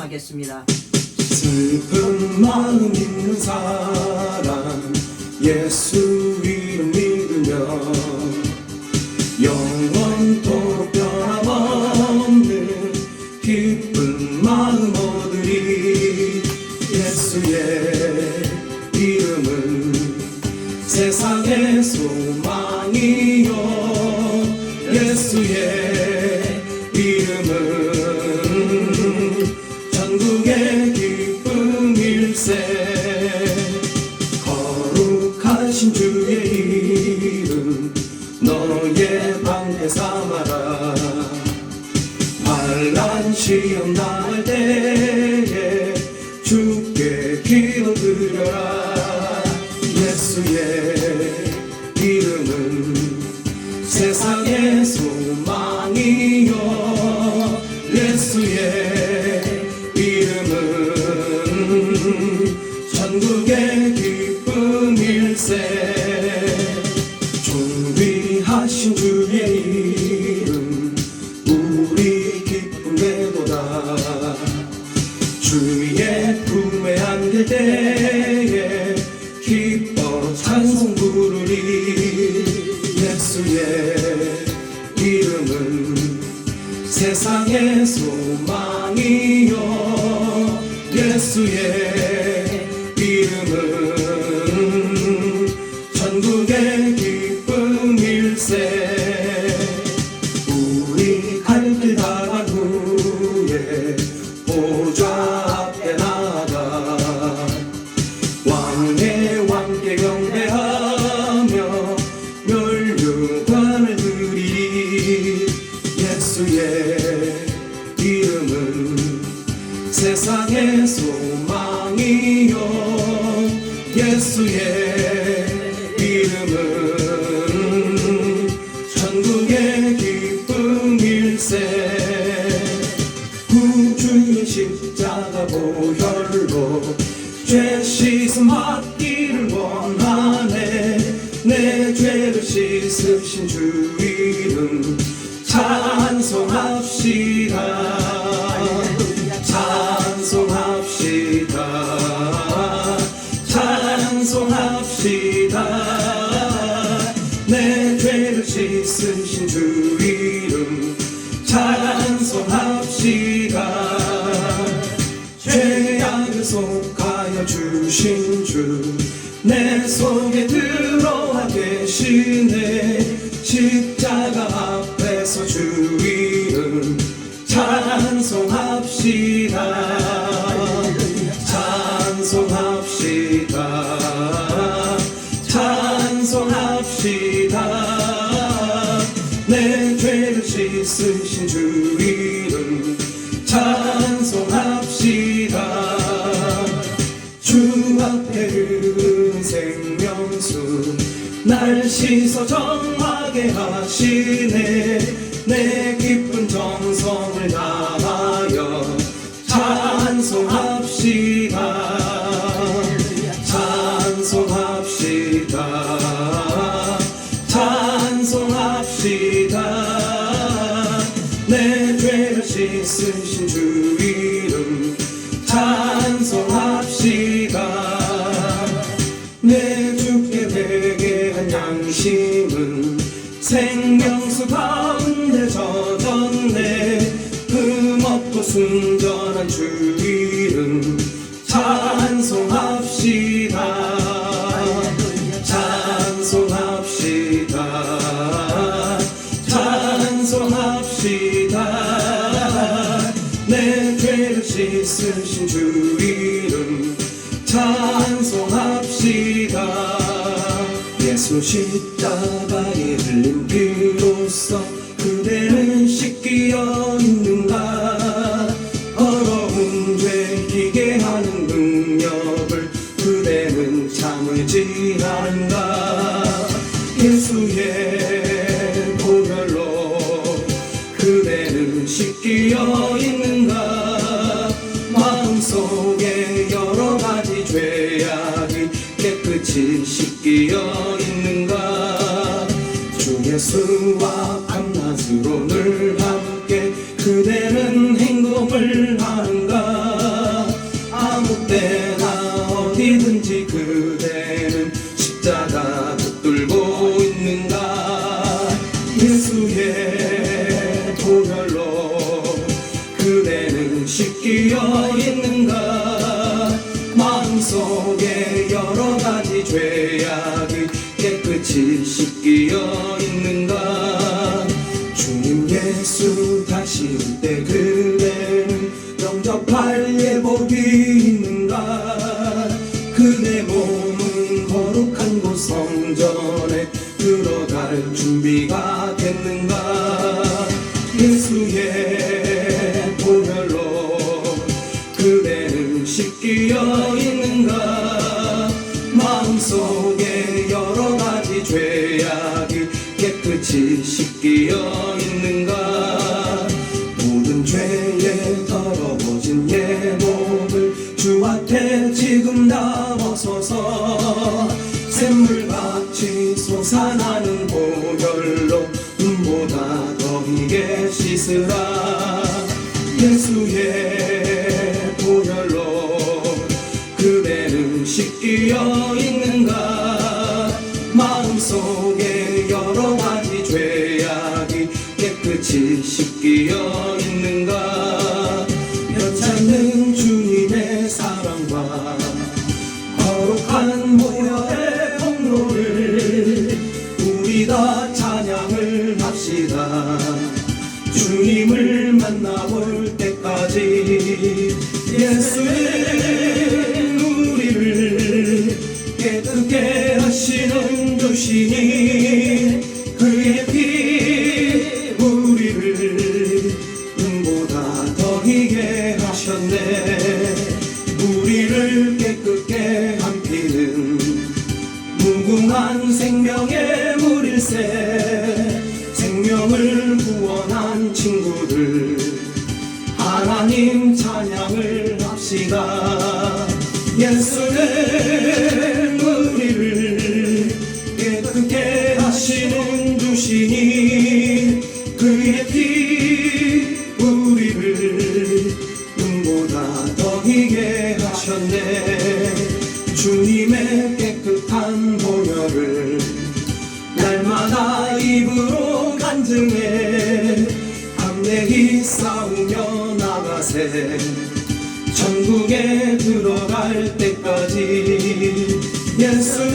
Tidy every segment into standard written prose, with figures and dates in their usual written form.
찬송하겠습니다. 슬픈 마음 있는 사람 예수 이름 믿으며 영원토록 변함없는 기쁜 마음 얻으리. 예수의 이름은 세상의 소망이요 예수의 이름은 전국의 기쁨일세. 거룩하신 주의 이름 너의 방패 삼아라. 환난 시험 당할 때에 주께 기도 드려라. 예수의 이름은 세상의 소망이요 예수의 이름은 전국의 기쁨일세. 존귀하신 주의 이름 우리 기쁨되도다. 주의 품에 안길 때에 기뻐 찬송 부르리. 예수의 이름은 세상의 소망이요 예수의 이름은 전국의 기쁨일세. 우리 갈 길 다간 후에 보좌 앞에 나가 왕의 왕께 경배하며 멸류관을 드리리. 예수의 이름은 세상의 소망이요 예수의 이름은 전국의 기쁨일세. 구주의 십자가 보혈로 죄 씻음 받기를 원하네. 내 죄를 씻으신 주 이름 찬송합시다. 찬송합시다. 찬송합시다. 내 죄를 씻으신 주 이름 찬송합시다. 죄악을 속하여 주신 주 내 속에 들어와 계시네. 십자가 앞에서 주 이름 찬송합시다. 찬송합시다. 찬송합시다. 내 죄를 씻으신 주 이름 찬송합시다. 주 앞에 흐른 생명수 날 씻어 정하게 하시네. 내 기쁜 정성을 다하여 찬송합시다. 찬송합시다. 찬송합시다. 내 죄를 씻으신 주 이름 찬송합시다. 내 주께 회개한 양심은 생명수 가운데 젖었네. 흠없고 순전한 주 이름 찬송합시다. 찬송합시다. 찬송합시다. 내 죄를 씻으신 주 이름 찬송합시다. 예수 십자가에 흘린 피로써 그대는 씻기어 있는가. 더러운 죄 희게 하는 능력을 그대는 참을지 않는가. 예수의 보혈로 그대는 씻기어 있는가. 마음속에 여러 가지 죄악이 깨끗이 씻기어 있는가. 주 예수와 밤낮으로 늘 함께 그대는 행동을 하는가. 씻기어 있는가 마음속에 여러 가지 죄악이 깨끗이 씻기어 있는가 모든 죄에 더러워진 내 몸을 주 앞에 지금 다 벗어서 샘물같이 솟아나는 보혈로 눈보다 더히게 씻으라 예수의 보혈로 그 배는 씻기어 있는가 마음속에 여러 가지 죄악이 깨끗이 씻기어 있는가 여차는 주님의 사랑과 거룩한 보혈의 공로를 우리 다 찬양을 합시다 주님을 만나볼 때까지 예수는 우리를 깨끗게 하시는 주시니 그의 피 우리를 눈보다 더히게 하셨네 우리를 깨끗게 한 피는 무궁한 생명의 물일세 생명을 구원한 친구들 하나님 찬양을 합시다 예수는 우리를 깨끗게 하시는 주시니 그의 피 우리를 눈보다 더히게 하셨네 주님의 깨끗한 보혈을 날마다 입으로 간증해 담대히 싸우며 나가세 천국에 들어갈 때까지 예수는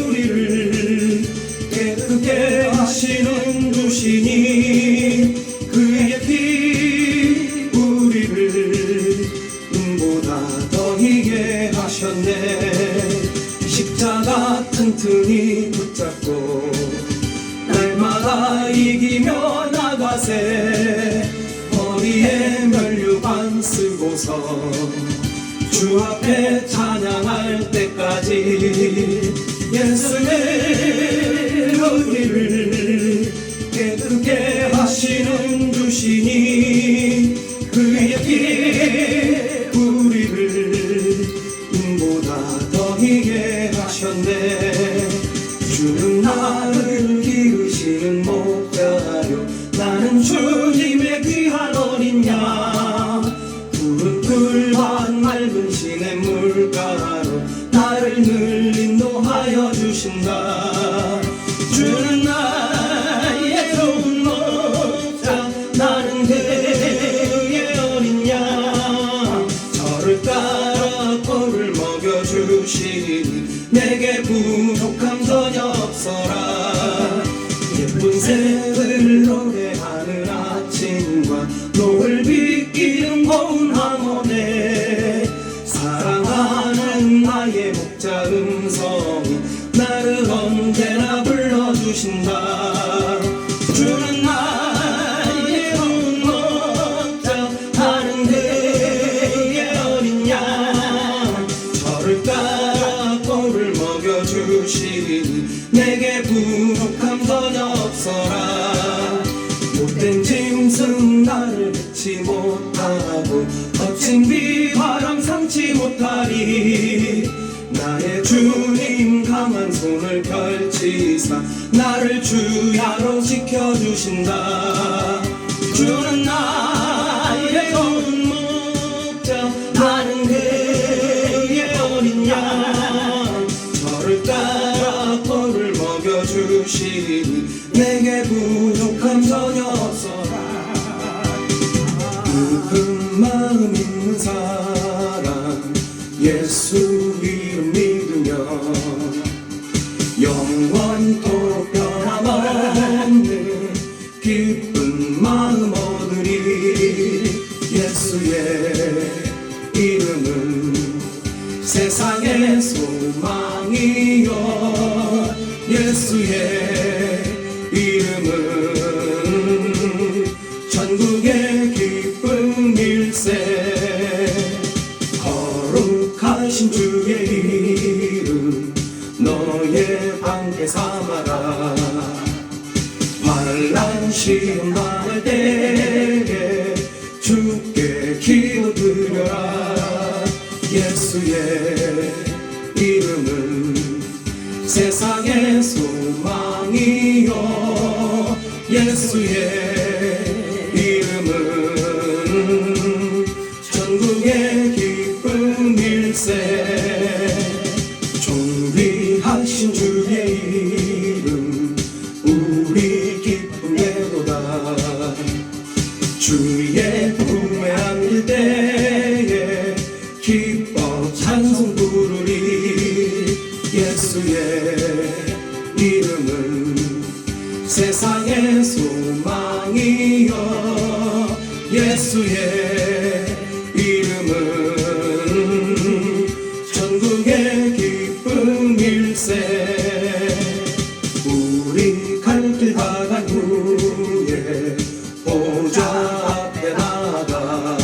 우리를 깨끗게 하시는 주시니 그의 피 우리를 눈보다 더히게 하셨네 십자가 튼튼히 붙잡고 날마다 이기며 나가세 머리에 면류관 쓰고서 주 앞에 찬양할 때까지 예수는 우리를 깨끗게 하시는 주시니 그의 피 우리를 눈보다 더히게 하셨네 주는 나를 기르시는 목자요 나는 주님의 귀한 어린 양 푸른 풀밭 맑은 시냇물 가로 나를 늘 인도하여 주신다 주는 나의 좋은 목자 나는 그의 어린 양 저를 따라 꼴을 먹여주시니 내게 부족함 전혀 없어라 예쁜 새들 노래하는 아침과 노을 비끼는 고운 항원에 사랑하는 나의 목자 음성이 나를 언제나 불러주신다 주는 나의 좋은 목자 나는 그의 어린 양 저를 따라 꼴을 먹여주시니 내게 부족함 전혀 없어라 못된 짐승 나를 뱉지 못하고 거친 비바람 삼지 못하리 나의 주님 강한 손을 펼치사 나를 주야로 지켜주신다 주는 나의 좋은 목자 나는 그의 어린 양 저를 따라 꼴을 먹여주시니 내게 부족함 전혀 없어라 큰 마음 있는 사람 예수 이름 믿으며 영원토록 변함없는 기쁜 마음 얻으리 예수의 이름은 세상의 소망이여 예수의 이름은 천국의 기쁨일세 준비하신 주의 이름 너의 방패 삼아라. 환난 시험 당할 때에 주께 기도드려라. 예수의 이름은 세상의 소망이요 예수의 이름은 전국의 기쁨일세. 존귀하신 주의 이름 우리 기쁨에도다. 주의 품에 안길 때에 기뻐 찬송 부르리. 예수의 이름은 세상의 소망이요 예수의 이름은 전국의 기쁨일세. 우리 갈 길 다 간 후에 보좌 앞에 나가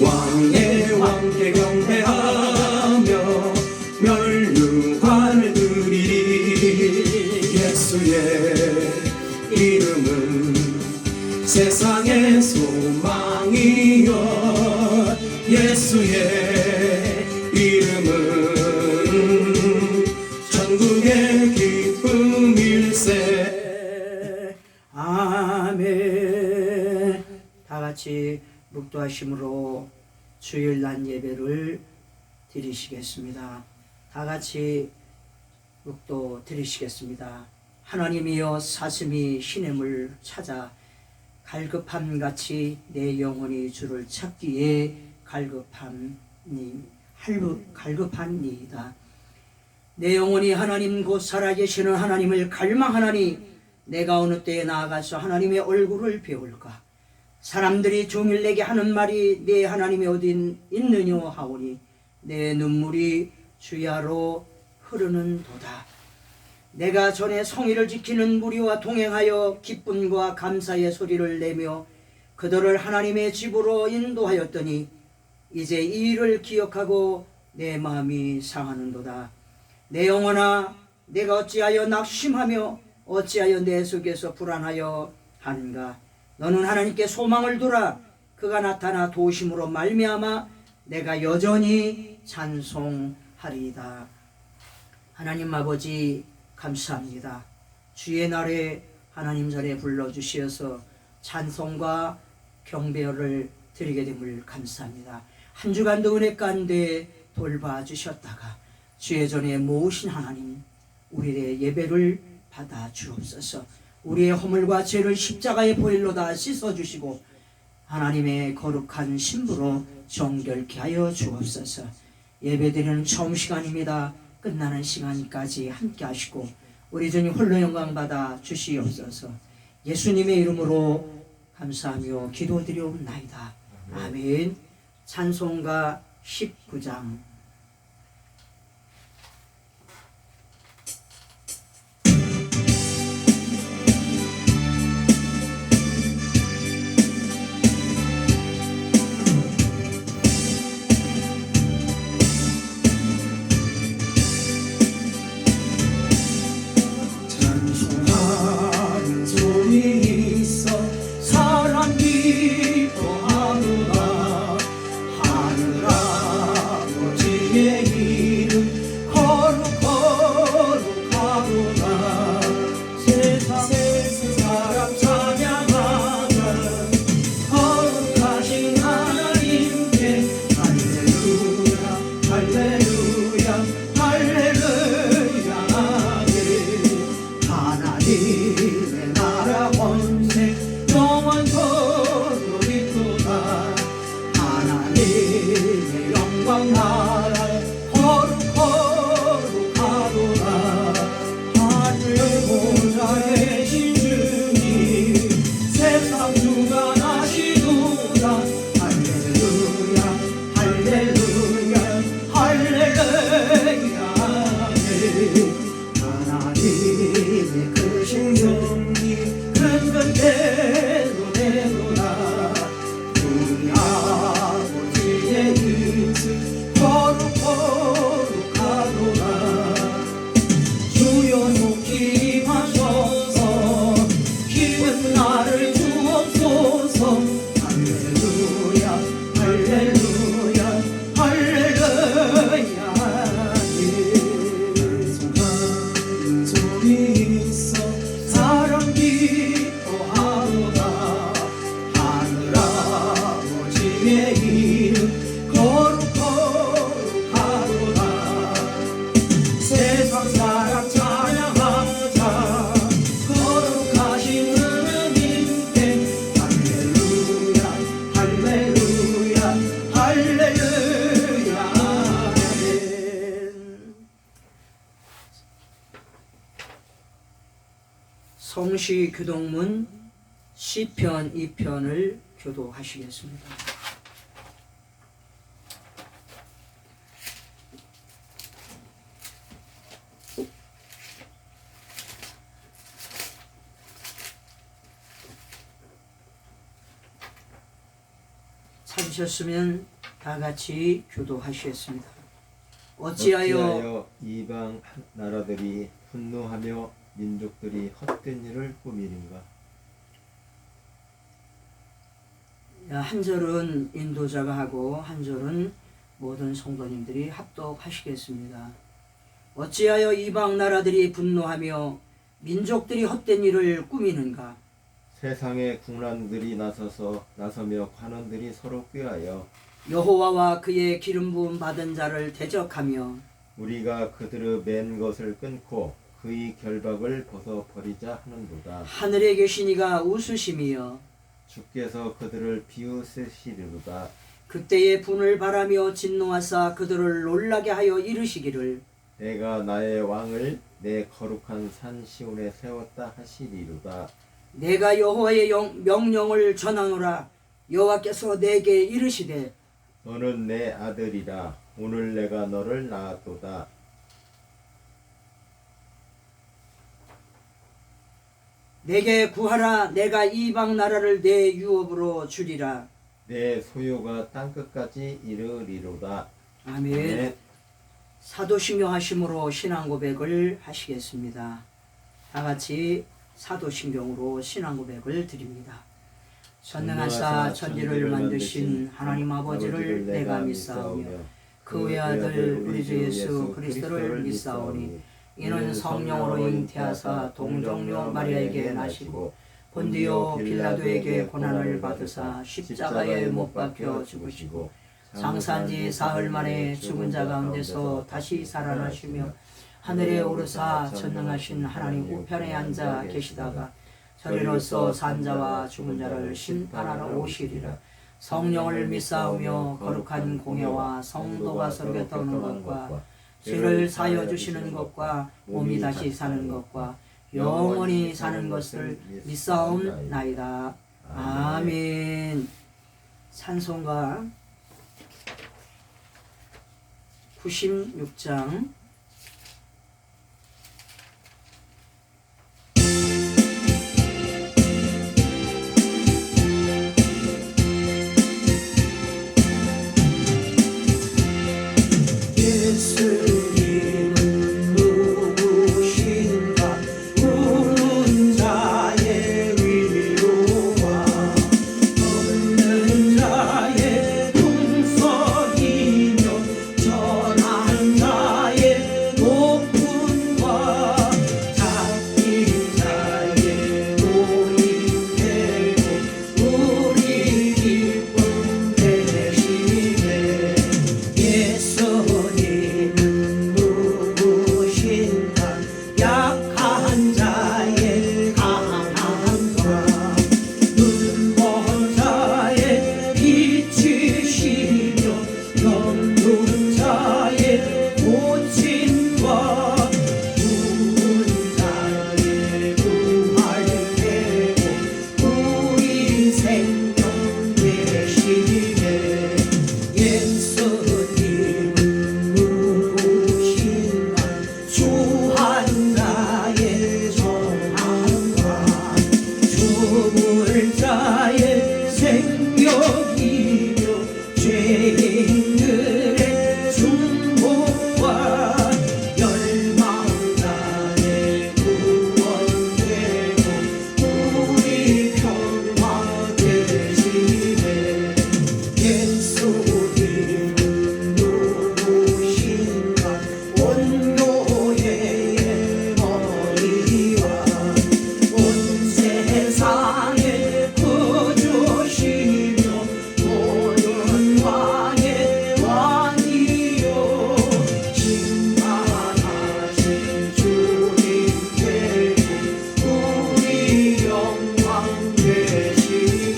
왕의 왕께 경배하며 멸류관을 드리리. 예수의 이름은 세상의 소망이요 예수의 이름은 전국의 기쁨일세. 아멘. 다같이 묵도하심으로 주일날 예배를 드리시겠습니다. 다같이 묵도 드리시겠습니다. 하나님이여 사슴이 시냇물 찾아 갈급함같이 내 영혼이 주를 찾기에 갈급합니다. 내 영혼이 하나님 곧 살아계시는 하나님을 갈망하나니 내가 어느 때에 나아가서 하나님의 얼굴을 배울까. 사람들이 종일 내게 하는 말이 내 하나님이 어디 있느냐 하오니 내 눈물이 주야로 흐르는 도다. 내가 전에 성의를 지키는 무리와 동행하여 기쁨과 감사의 소리를 내며 그들을 하나님의 집으로 인도하였더니 이제 이 일을 기억하고 내 마음이 상하는도다. 내 영혼아 내가 어찌하여 낙심하며 어찌하여 내 속에서 불안하여 하는가. 너는 하나님께 소망을 두라. 그가 나타나 도우심으로 말미암아 내가 여전히 찬송하리이다. 하나님 아버지 감사합니다. 주의 날에 하나님 전에 불러주시어서 찬송과 경배를 드리게 됨을 감사합니다. 한 주간도 은혜 가운데 돌봐주셨다가 주의 전에 모으신 하나님 우리의 예배를 받아 주옵소서. 우리의 허물과 죄를 십자가의 보혈로 다 씻어주시고 하나님의 거룩한 신부로 정결케 하여 주옵소서. 예배드리는 처음 시간입니다. 끝나는 시간까지 함께 하시고 우리 주님 홀로 영광 받아 주시옵소서. 예수님의 이름으로 감사하며 기도드리옵나이다. 아멘. 찬송가 19장. 찬송하는 소리 있어 사람 기뻐하노라. 하늘 아버지의 이름 거룩하도다. 세상 사람 찬양하는 거룩하신 하나님께 할렐루야 할렐루야 할렐루야. 하나님의 나라 권세 영원토록 있도다. 하나님의 영광 나라 거룩하도다. 하늘 보좌에 계신 주님 세상 주관하시도다. 할렐루야 할렐루야 할렐루야. 하나님의 크신 정리 근근대로 되도다. 우리 아버지의 뜻을 동시 교동문 시편 2편을 교도하시겠습니다. 찾으셨으면 다 같이 교도하시겠습니다. 어찌하여 이방 나라들이 분노하며 민족들이 헛된 일을 꾸미는가? 한 절은 인도자가 하고 한 절은 모든 성도님들이 합독하시겠습니다. 어찌하여 이방 나라들이 분노하며 민족들이 헛된 일을 꾸미는가? 세상의 국난들이 나서며 관원들이 서로 꾀하여 여호와와 그의 기름 부음 받은 자를 대적하며 우리가 그들의 맨 것을 끊고 그의 결박을 벗어버리자 하는도다. 하늘에 계신 이가 웃으심이여 주께서 그들을 비웃으시리로다. 그때의 분을 바라며 진노하사 그들을 놀라게 하여 이르시기를 내가 나의 왕을 내 거룩한 산 시온에 세웠다 하시리로다. 내가 여호와의 명령을 전하노라. 여호와께서 내게 이르시되 너는 내 아들이라. 오늘 내가 너를 낳았도다. 내게 구하라. 내가 이방 나라를 내 유업으로 주리라. 내 소유가 땅끝까지 이르리로다. 아멘. 사도신경 하심으로 신앙 고백을 하시겠습니다. 다 같이 사도신경으로 신앙 고백을 드립니다. 전능하사 천지를 만드신 하나님 아버지를 내가 믿사오며 그 외아들 우리 주 예수 그리스도를 믿사오니 이는 성령으로 잉태하사 동정녀 마리아에게 나시고 본디오 빌라도에게 고난을 받으사 십자가에 못 박혀 죽으시고 장사한지 사흘 만에 죽은 자 가운데서 다시 살아나시며 하늘에 오르사 전능하신 하나님 우편에 앉아 계시다가 저리로서 산자와 죽은 자를 심판하러 오시리라. 성령을 믿사오며 거룩한 공예와 성도가 서로 곁도는 것과 죄를 사여 주시는 것과 몸이 다시 사는 것과 영원히 사는 것을 믿사옵나이다. 아멘. 찬송가 96장 예수님은 누구신가 우는 자의 위로와 없는 자의 동석이며 전한 자의 높음과 잡힌 자의 도인되고 우리 기쁨 되시네. 예수님은 누구신가 약한 자의 강함과 눈먼 자의 빛이시며 병든 자의 고침과 죽은 자의 부활되고 우리 생명 되시네. 예수님은 누구신가 주한 자의 정함과 죽을 자의 생명이며 죄인들의 중보와 멸망자의 구원되고 우리 평화 되시네. 예수님은 누구신가 온교회의 머리와 온 세상의 구주시며 모든 왕의 왕이요 심판하신 주님 되고 우리 영광 되시네.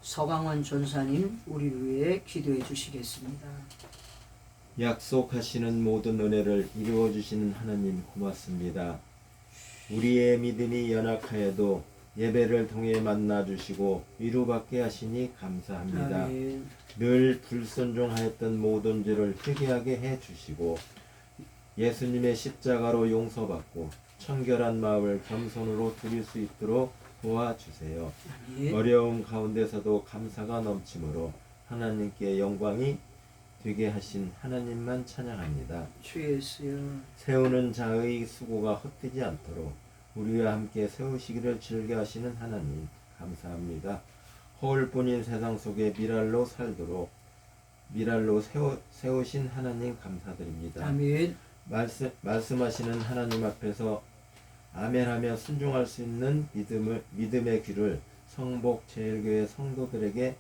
서강원 전사님 우리를 위해 기도해 주시겠습니다. 약속하시는 모든 은혜를 이루어 주시는 하나님 고맙습니다. 우리의 믿음이 연약하여도 예배를 통해 만나 주시고 위로받게 하시니 감사합니다. 아멘. 늘 불순종하였던 모든 죄를 회개하게 해 주시고 예수님의 십자가로 용서받고 청결한 마음을 겸손으로 드릴 수 있도록 도와주세요. 아멘. 어려움 가운데서도 감사가 넘치므로 하나님께 영광이 되게 하신 하나님만 찬양합니다. 주 예수여. 세우는 자의 수고가 헛되지 않도록 우리와 함께 세우시기를 즐겨하시는 하나님 감사합니다. 허울뿐인 세상 속에 미랄로 살도록 미랄로 세우신 하나님 감사드립니다. 아멘. 말씀하시는 하나님 앞에서 아멘하며 순종할 수 있는 믿음의 귀를 성복 제일교회 성도들에게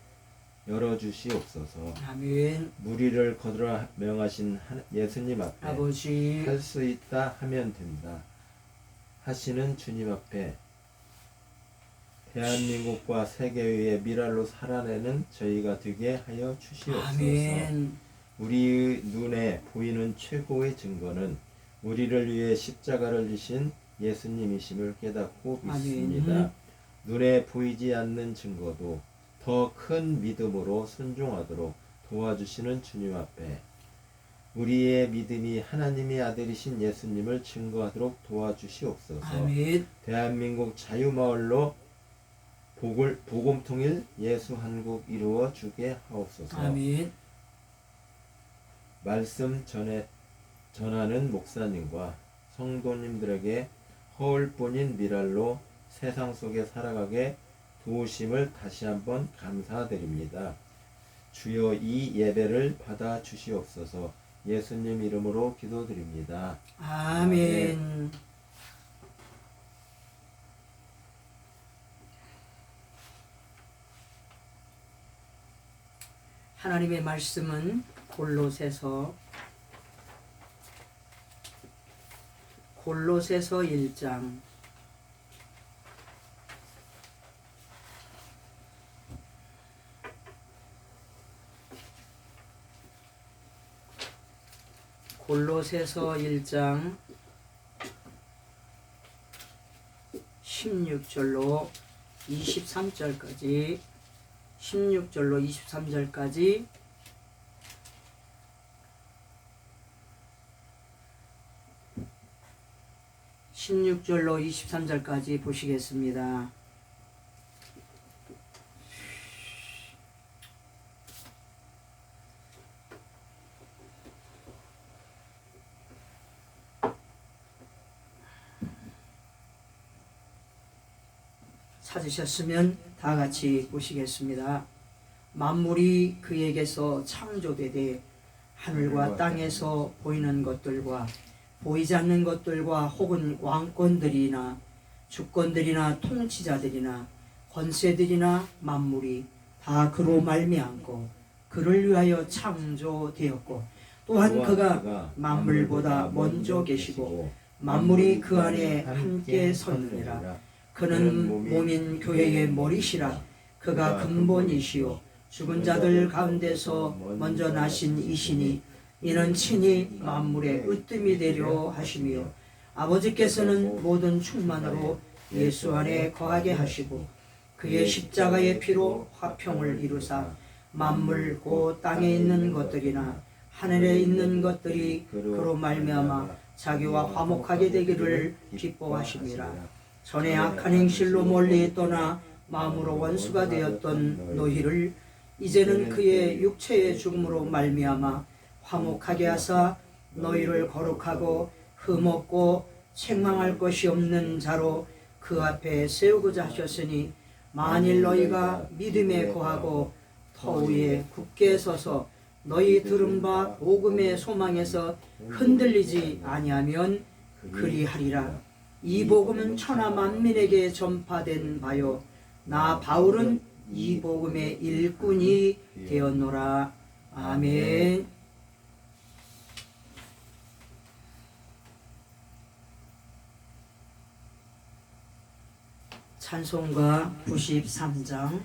열어주시옵소서. 아멘. 무리를 거두라 명하신 예수님 앞에 아버지. 할 수 있다 하면 된다 하시는 주님 앞에 대한민국과 세계의 미랄로 살아내는 저희가 되게 하여 주시옵소서. 아멘. 우리 눈에 보이는 최고의 증거는 우리를 위해 십자가를 지신 예수님이심을 깨닫고 믿습니다. 아멘. 눈에 보이지 않는 증거도 더 큰 믿음으로 순종하도록 도와주시는 주님 앞에 우리의 믿음이 하나님의 아들이신 예수님을 증거하도록 도와주시옵소서. 아멘. 대한민국 자유마을로 복음통일 예수 한국 이루어 주게 하옵소서. 아멘. 말씀 전하는 목사님과 성도님들에게 허울뿐인 미랄로 세상 속에 살아가게 도우심을 다시 한번 감사드립니다. 주여 이 예배를 받아 주시옵소서. 예수님 이름으로 기도드립니다. 아멘. 하나님의 말씀은 골로새서 1장 1장 16절로 23절까지 16절로 23절까지 보시겠습니다. 찾으셨으면 다 같이 보시겠습니다. 만물이 그에게서 창조되되 하늘과 땅에서 보이는 것들과 보이지 않는 것들과 혹은 왕권들이나 주권들이나 통치자들이나 권세들이나 만물이 다 그로 말미암고 그를 위하여 창조되었고 또한 그가 만물보다 먼저 계시고 만물이 그 안에 함께 섰느니라. 그는 몸인 교회의 머리시라. 그가 근본이시요 죽은 자들 가운데서 먼저 나신 이시니 이는 친히 만물의 으뜸이 되려 하시며 아버지께서는 모든 충만으로 예수 안에 거하게 하시고 그의 십자가의 피로 화평을 이루사 만물 곧 땅에 있는 것들이나 하늘에 있는 것들이 그로 말미암아 자기와 화목하게 되기를 기뻐하심이라. 전에 악한 행실로 멀리 떠나 마음으로 원수가 되었던 너희를 이제는 그의 육체의 죽음으로 말미암아 화목하게 하사 너희를 거룩하고 흠없고 책망할 것이 없는 자로 그 앞에 세우고자 하셨으니 만일 너희가 믿음에 거하고 터 위에 굳게 서서 너희 들은 바 복음의 소망에서 흔들리지 아니하면 그리하리라. 이 복음은 천하 만민에게 전파된 바요 나 바울은 이 복음의 일꾼이 되었노라. 아멘. 찬송가 93장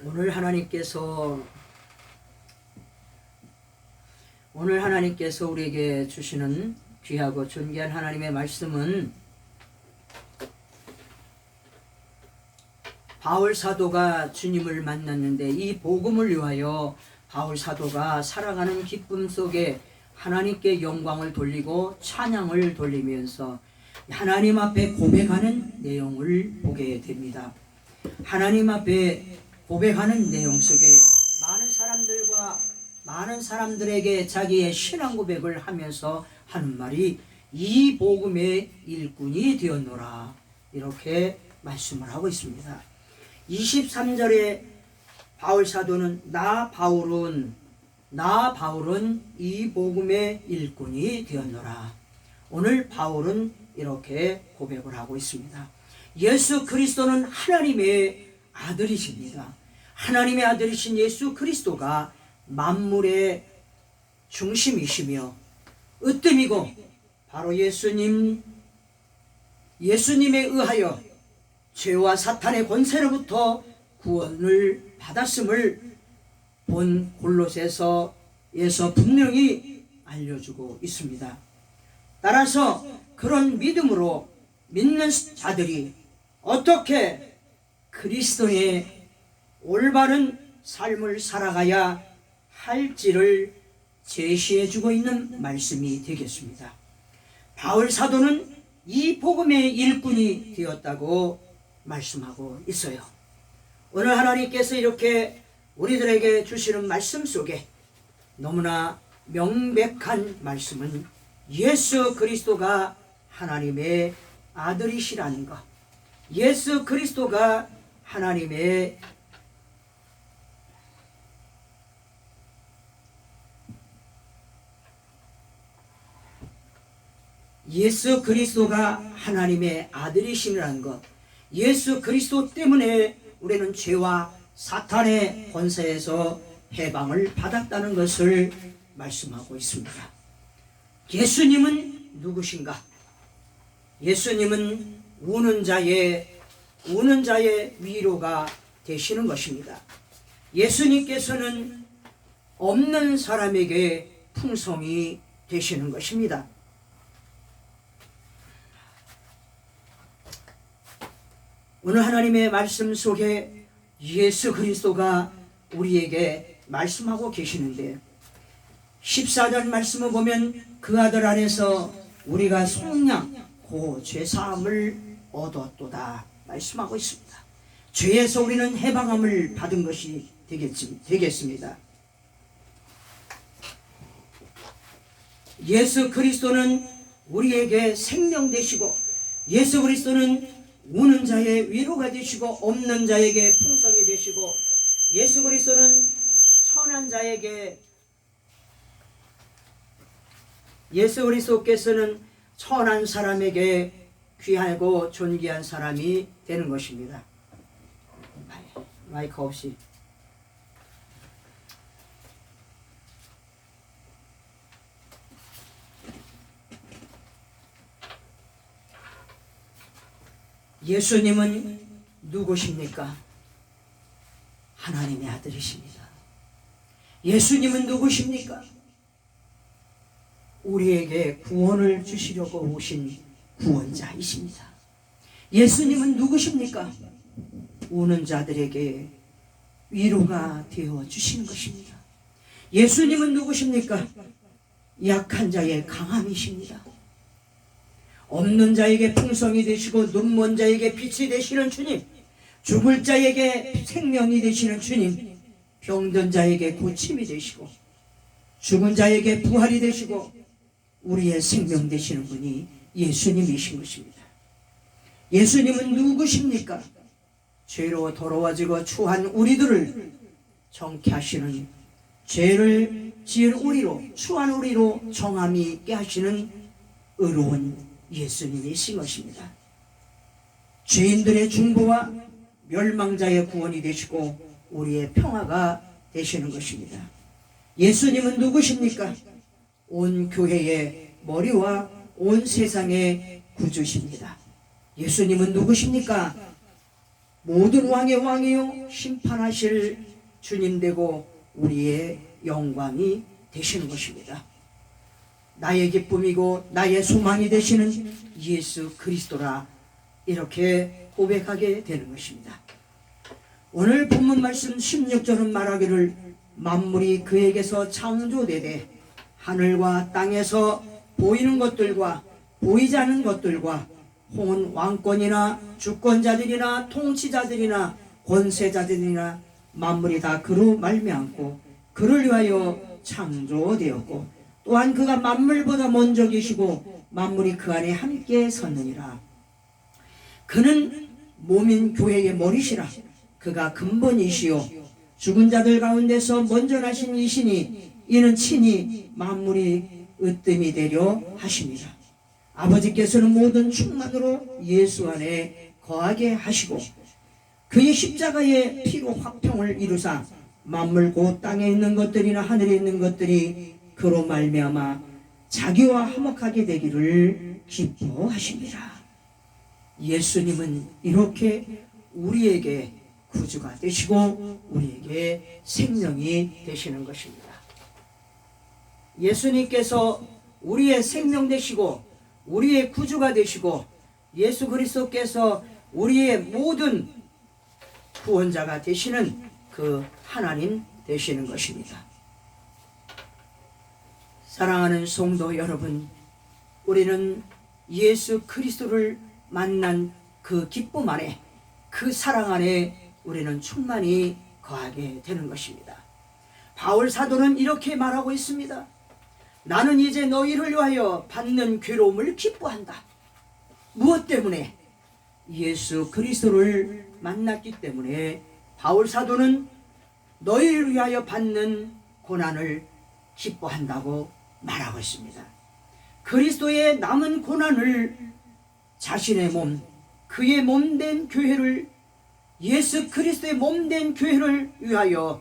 오늘 하나님께서 우리에게 주시는 귀하고 존귀한 하나님의 말씀은 바울 사도가 주님을 만났는데 이 복음을 위하여 바울 사도가 살아가는 기쁨 속에 하나님께 영광을 돌리고 찬양을 돌리면서 하나님 앞에 고백하는 내용을 보게 됩니다. 하나님 앞에 고백하는 내용 속에 많은 사람들에게 자기의 신앙 고백을 하면서 하는 말이 이 복음의 일꾼이 되었노라, 이렇게 말씀을 하고 있습니다. 23절에 바울 사도는 나 바울은 이 복음의 일꾼이 되었노라. 오늘 바울은 이렇게 고백을 하고 있습니다. 예수 그리스도는 하나님의 아들이십니다. 하나님의 아들이신 예수 그리스도가 만물의 중심이시며 으뜸이고 바로 예수님에 의하여 죄와 사탄의 권세로부터 구원을 받았음을 본 골로새서에서 분명히 알려주고 있습니다. 따라서 그런 믿음으로 믿는 자들이 어떻게 그리스도의 올바른 삶을 살아가야 할지를 제시해주고 있는 말씀이 되겠습니다. 바울 사도는 이 복음의 일꾼이 되었다고 말씀하고 있어요. 오늘 하나님께서 이렇게 우리들에게 주시는 말씀 속에 너무나 명백한 말씀은 예수 그리스도가 하나님의 아들이시라는 것, 예수 그리스도가 하나님의 아들이시라는 것, 예수 그리스도 때문에 우리는 죄와 사탄의 권세에서 해방을 받았다는 것을 말씀하고 있습니다. 예수님은 누구신가? 예수님은 우는 자의 위로가 되시는 것입니다. 예수님께서는 없는 사람에게 풍성이 되시는 것입니다. 오늘 하나님의 말씀 속에 예수 그리스도가 우리에게 말씀하고 계시는데 14절 말씀을 보면 그 아들 안에서 우리가 속량 고 죄사함을 얻었도다 말씀하고 있습니다. 죄에서 우리는 해방함을 받은 것이 되겠습니다. 예수 그리스도는 우리에게 생명 되시고 예수 그리스도는 우는 자의 위로가 되시고 없는 자에게 풍성이 되시고 예수 그리스도는 천한 자에게 예수 그리스도께서는 천한 사람에게 귀하고 존귀한 사람이 되는 것입니다. 마이크 없이 예수님은 누구십니까? 하나님의 아들이십니다. 예수님은 누구십니까? 우리에게 구원을 주시려고 오신 구원자이십니다. 예수님은 누구십니까? 우는 자들에게 위로가 되어 주시는 것입니다. 예수님은 누구십니까? 약한 자의 강함이십니다. 없는 자에게 풍성이 되시고 눈먼 자에게 빛이 되시는 주님, 죽을 자에게 생명이 되시는 주님, 병든 자에게 고침이 되시고 죽은 자에게 부활이 되시고 우리의 생명 되시는 분이 예수님이신 것입니다. 예수님은 누구십니까? 죄로 더러워지고 추한 우리들을 정케 하시는, 죄를 지은 우리로, 추한 우리로 정함이 있게 하시는 의로운 예수님이신 것입니다. 죄인들의 중보와 멸망자의 구원이 되시고 우리의 평화가 되시는 것입니다. 예수님은 누구십니까? 온 교회의 머리와 온 세상의 구주십니다. 예수님은 누구십니까? 모든 왕의 왕이요 심판하실 주님 되고 우리의 영광이 되시는 것입니다. 나의 기쁨이고 나의 소망이 되시는 예수 그리스도라 이렇게 고백하게 되는 것입니다. 오늘 본문 말씀 16절은 말하기를 만물이 그에게서 창조되되 하늘과 땅에서 보이는 것들과 보이지 않는 것들과 혹은 왕권이나 주권자들이나 통치자들이나 권세자들이나 만물이 다 그로 말미암고 그를 위하여 창조되었고 또한 그가 만물보다 먼저 계시고 만물이 그 안에 함께 섰느니라. 그는 몸인 교회의 머리시라. 그가 근본이시요 죽은 자들 가운데서 먼저 나신 이시니 이는 친히 만물이 으뜸이 되려 하십니다. 아버지께서는 모든 충만으로 예수 안에 거하게 하시고 그의 십자가의 피로 화평을 이루사 만물 곧 땅에 있는 것들이나 하늘에 있는 것들이 그로 말미암아 자기와 화목하게 되기를 기뻐하십니다. 예수님은 이렇게 우리에게 구주가 되시고 우리에게 생명이 되시는 것입니다. 예수님께서 우리의 생명 되시고 우리의 구주가 되시고 예수 그리스도께서 우리의 모든 구원자가 되시는 그 하나님 되시는 것입니다. 사랑하는 성도 여러분, 우리는 예수 그리스도를 만난 그 기쁨 안에 그 사랑 안에 우리는 충만히 거하게 되는 것입니다. 바울 사도는 이렇게 말하고 있습니다. 나는 이제 너희를 위하여 받는 괴로움을 기뻐한다. 무엇 때문에? 예수 그리스도를 만났기 때문에 바울 사도는 너희를 위하여 받는 고난을 기뻐한다고 말하고 있습니다. 그리스도의 남은 고난을 자신의 몸, 그의 몸된 교회를 예수 그리스도의 몸된 교회를 위하여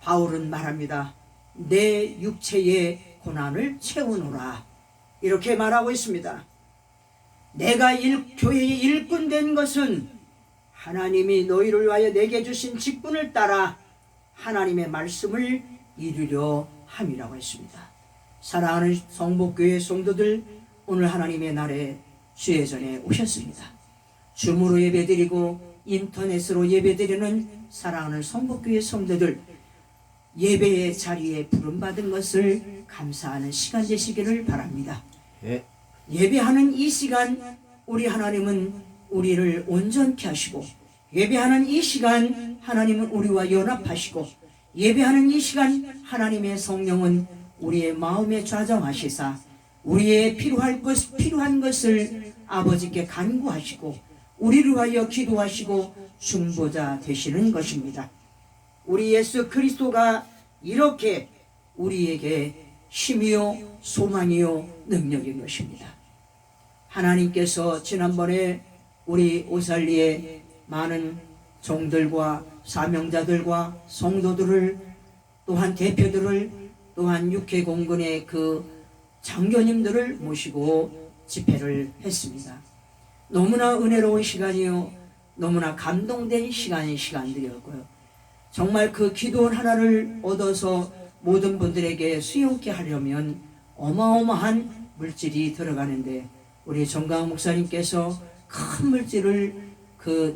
바울은 말합니다. 내 육체의 고난을 채우노라. 이렇게 말하고 있습니다. 내가 교회의 일꾼 된 것은 하나님이 너희를 위하여 내게 주신 직분을 따라 하나님의 말씀을 이루려 함이라고 했습니다. 사랑하는 성복교회 성도들, 오늘 하나님의 날에 주의 전에 오셨습니다. 줌으로 예배드리고 인터넷으로 예배드리는 사랑하는 성복교회 성도들, 예배의 자리에 부름받은 것을 감사하는 시간 되시기를 바랍니다. 예배하는 이 시간 우리 하나님은 우리를 온전케 하시고 예배하는 이 시간 하나님은 우리와 연합하시고 예배하는 이 시간 하나님의 성령은 우리의 마음에 좌정하시사 우리의 필요한 것을 아버지께 간구하시고 우리를 위하여 기도하시고 중보자 되시는 것입니다. 우리 예수 그리스도가 이렇게 우리에게 힘이요 소망이요 능력인 것입니다. 하나님께서 지난번에 우리 오살리의 많은 종들과 사명자들과 성도들을 또한 대표들을 또한 육해공군의 그 장교님들을 모시고 집회를 했습니다. 너무나 은혜로운 시간이요 너무나 감동된 시간들이었고요. 정말 그 기도원 하나를 얻어서 모든 분들에게 수용케 하려면 어마어마한 물질이 들어가는데 우리 정강 목사님께서 큰 물질을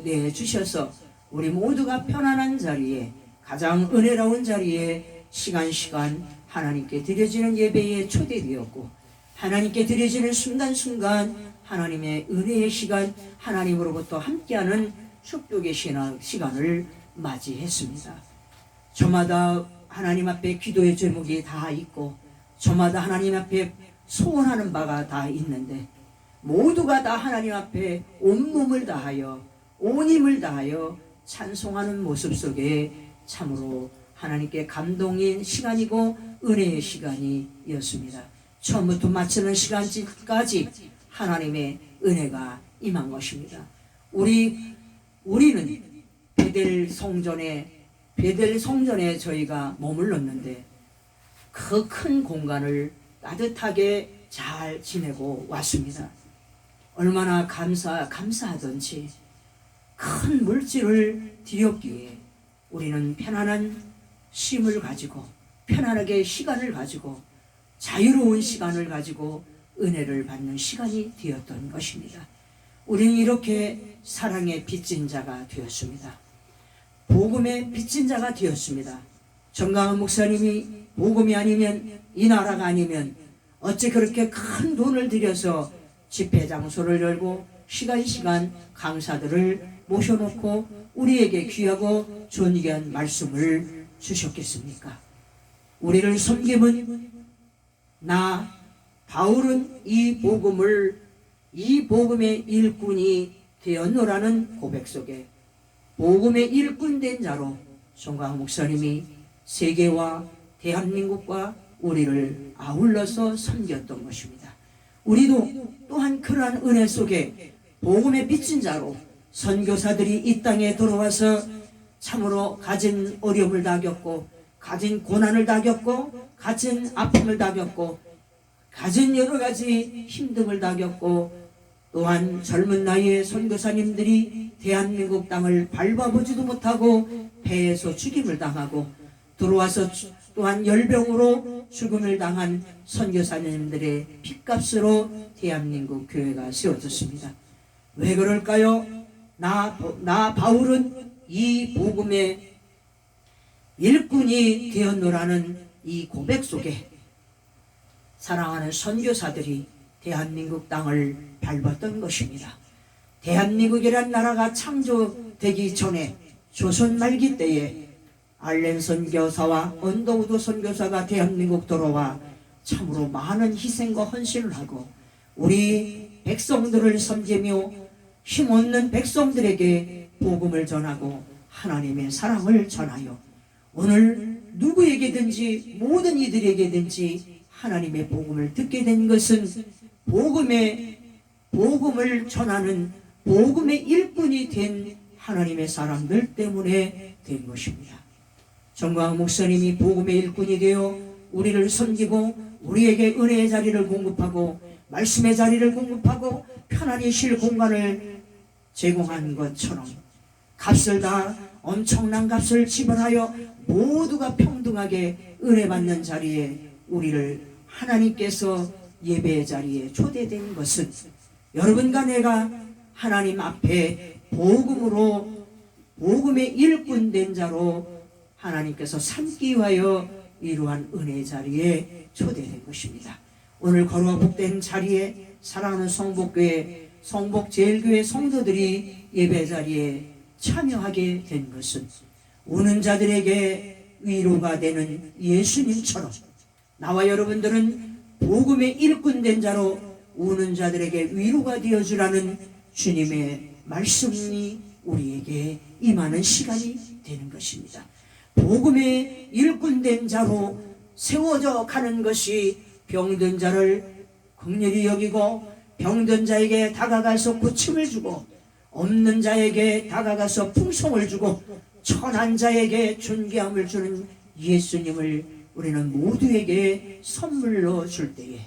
내주셔서 우리 모두가 편안한 자리에 가장 은혜로운 자리에 시간 하나님께 드려지는 예배에 초대되었고 하나님께 드려지는 순간순간 하나님의 은혜의 시간 하나님으로부터 함께하는 축복의 시간을 맞이했습니다. 저마다 하나님 앞에 기도의 제목이 다 있고 저마다 하나님 앞에 소원하는 바가 다 있는데 모두가 다 하나님 앞에 온몸을 다하여 온 힘을 다하여 찬송하는 모습 속에 참으로 하나님께 감동인 시간이고 은혜의 시간이었습니다. 처음부터 마치는 시간까지 하나님의 은혜가 임한 것입니다. 우리는 베델 성전에 저희가 머물렀는데 그 큰 공간을 따뜻하게 잘 지내고 왔습니다. 얼마나 감사하던지 큰 물질을 들였기에 우리는 편안한 쉼을 가지고 편안하게 시간을 가지고 자유로운 시간을 가지고 은혜를 받는 시간이 되었던 것입니다. 우리는 이렇게 사랑의 빚진 자가 되었습니다. 복음의 빚진 자가 되었습니다. 정강훈 목사님이 복음이 아니면, 이 나라가 아니면 어찌 그렇게 큰 돈을 들여서 집회 장소를 열고 시간 강사들을 모셔놓고 우리에게 귀하고 존귀한 말씀을 주셨겠습니까? 우리를 섬김은 나 바울은 이 복음의 일꾼이 되었노라는 고백 속에 복음의 일꾼된 자로 정강훈 목사님이 세계와 대한민국과 우리를 아울러서 섬겼던 것입니다. 우리도 또한 그러한 은혜 속에 복음의 빚진 자로 선교사들이 이 땅에 들어와서 참으로 가진 어려움을 다 겪고 가진 고난을 다 겪고 가진 아픔을 다 겪고 가진 여러 가지 힘듦을 다 겪고 또한 젊은 나이에 선교사님들이 대한민국 땅을 밟아보지도 못하고 배에서 죽임을 당하고 들어와서 또한 열병으로 죽음을 당한 선교사님들의 핏값으로 대한민국 교회가 세워졌습니다. 왜 그럴까요? 나 바울은 이 복음의 일꾼이 되었노라는 이 고백 속에 사랑하는 선교사들이 대한민국 땅을 밟았던 것입니다. 대한민국이란 나라가 창조되기 전에 조선 말기 때에 알렌 선교사와 언더우드 선교사가 대한민국 들어와 참으로 많은 희생과 헌신을 하고 우리 백성들을 섬기며 힘없는 백성들에게 복음을 전하고 하나님의 사랑을 전하여 오늘 누구에게든지 모든 이들에게든지 하나님의 복음을 듣게 된 것은 복음을 전하는 복음의 일꾼이 된 하나님의 사람들 때문에 된 것입니다. 정광 목사님이 복음의 일꾼이 되어 우리를 섬기고 우리에게 은혜의 자리를 공급하고 말씀의 자리를 공급하고 편안히 쉴 공간을 제공한 것처럼 엄청난 값을 지불하여 모두가 평등하게 은혜 받는 자리에 우리를 하나님께서 예배의 자리에 초대된 것은 여러분과 내가 하나님 앞에 복음의 일꾼 된 자로 하나님께서 삼기 위하여 이러한 은혜의 자리에 초대된 것입니다. 오늘 거룩하고 복된 자리에 사랑하는 성복교회 성복제일교회 성도들이 예배 자리에 참여하게 된 것은 우는 자들에게 위로가 되는 예수님처럼 나와 여러분들은 복음의 일꾼 된 자로 우는 자들에게 위로가 되어주라는 주님의 말씀이 우리에게 임하는 시간이 되는 것입니다. 복음의 일꾼 된 자로 세워져 가는 것이 병든 자를 긍휼히 여기고 병든 자에게 다가가서 고침을 주고 없는 자에게 다가가서 풍성을 주고 천한 자에게 존귀함을 주는 예수님을 우리는 모두에게 선물로 줄 때에